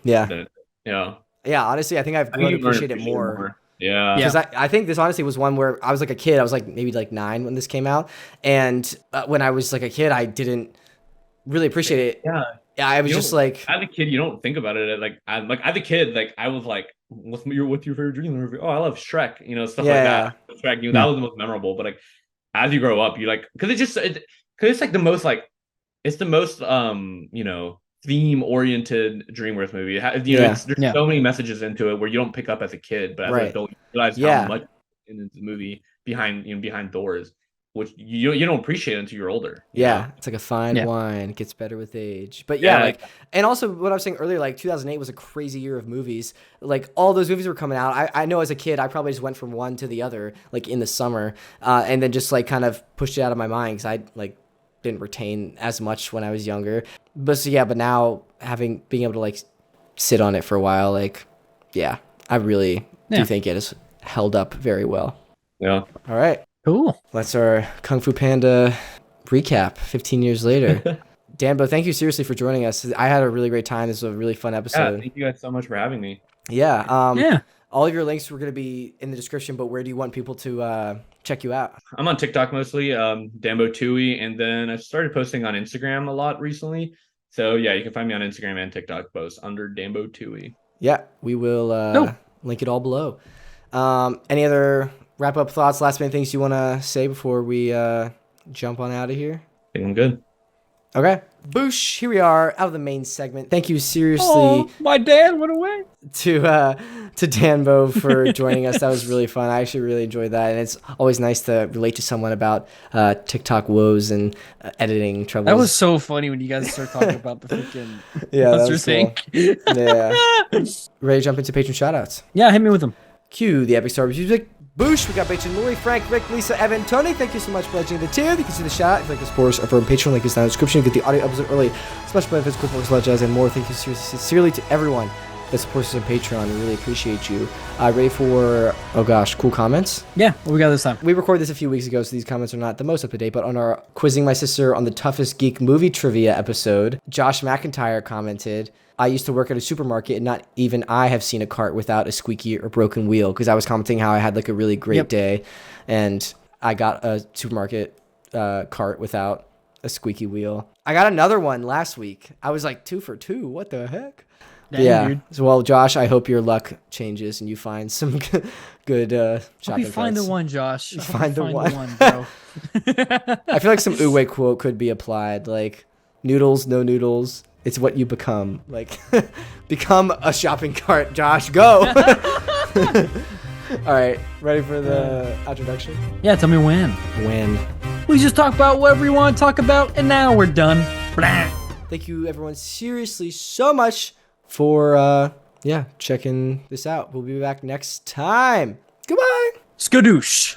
Yeah.
than yeah.
Yeah, honestly, I think I've
I
grown
think
to appreciate it more.
Yeah.
Because I think this honestly was one where I was like a kid. I was like maybe like 9 when this came out. And when I was like a kid, I didn't really appreciate it.
Yeah.
I was
You
just
don't-
like,
As a kid, you don't think about it. Like as a kid, like I was like, what's your favorite dream movie? Oh, I love Shrek. You know, stuff like that. Shrek, that was the most memorable. But like as you grow up, you like because it's like the most like it's the most theme oriented DreamWorks movie. There's so many messages into it where you don't pick up as a kid, but as an adult, you realize how much in the movie behind doors, which you don't appreciate until you're older.
yeah, it's like a fine wine. It gets better with age. But like, and also what I was saying earlier, like 2008 was a crazy year of movies. Like all those movies were coming out. I know as a kid, I probably just went from one to the other, like in the summer, and then just like kind of pushed it out of my mind because I like didn't retain as much when I was younger. But but now being able to like sit on it for a while, like, yeah, I really do think it has held up very well.
Yeah.
All right.
Cool.
That's our Kung Fu Panda recap 15 years later. Danbo, thank you seriously for joining us. I had a really great time. This was a really fun episode.
Yeah, thank you guys so much for having me.
Yeah. All of your links were going to be in the description, but where do you want people to check you out?
I'm on TikTok mostly, Danbotooie, and then I started posting on Instagram a lot recently. So yeah, you can find me on Instagram and TikTok both under Danbotooie.
Yeah, we will link it all below. Any other wrap-up thoughts, last-minute things you want to say before we jump on out of here?
I think I'm good.
Okay. Boosh, here we are out of the main segment. Thank you seriously
Oh, my dad went away.
to Danbo for joining us. That was really fun. I actually really enjoyed that, and it's always nice to relate to someone about TikTok woes and editing troubles.
That was so funny when you guys start talking about the freaking
that
monster
was
thing.
cool. Yeah. Ready to jump into patron shoutouts?
Yeah, hit me with them.
Cue the Epic Star Wars music. Boosh. We got Patron Lori, Frank, Rick, Lisa, Evan, Tony. Thank you so much for pledging the tier. You can see the shout out if you like the sports or from Patreon. Link is down in the description. You get the audio episode early, special benefits, cool perks, jazz, and more. Thank you sincerely to everyone that supports us on Patreon. We really appreciate you. Ready for, oh gosh, cool comments?
Yeah, what we got this time?
We recorded this a few weeks ago, so these comments are not the most up to date, but on our Quizzing My Sister on the Toughest Geek Movie Trivia episode, Josh McIntyre commented, I used to work at a supermarket and not even I have seen a cart without a squeaky or broken wheel, because I was commenting how I had like a really great day and I got a supermarket cart without a squeaky wheel. I got another one last week. I was like 2 for 2. What the heck?
Dang,
yeah.
dude.
So, well, Josh, I hope your luck changes and you find some good shopping
You find the
carts.
one, Josh.
Find the one.
Bro.
I feel like some Oogway quote could be applied, like, noodles, no noodles. It's what you become. Like, become a shopping cart, Josh. Go. All right. Ready for the introduction?
Yeah, tell me when.
When.
We just talk about whatever you want to talk about, and now we're done. Blah.
Thank you, everyone, seriously so much for, checking this out. We'll be back next time. Goodbye.
Skadoosh.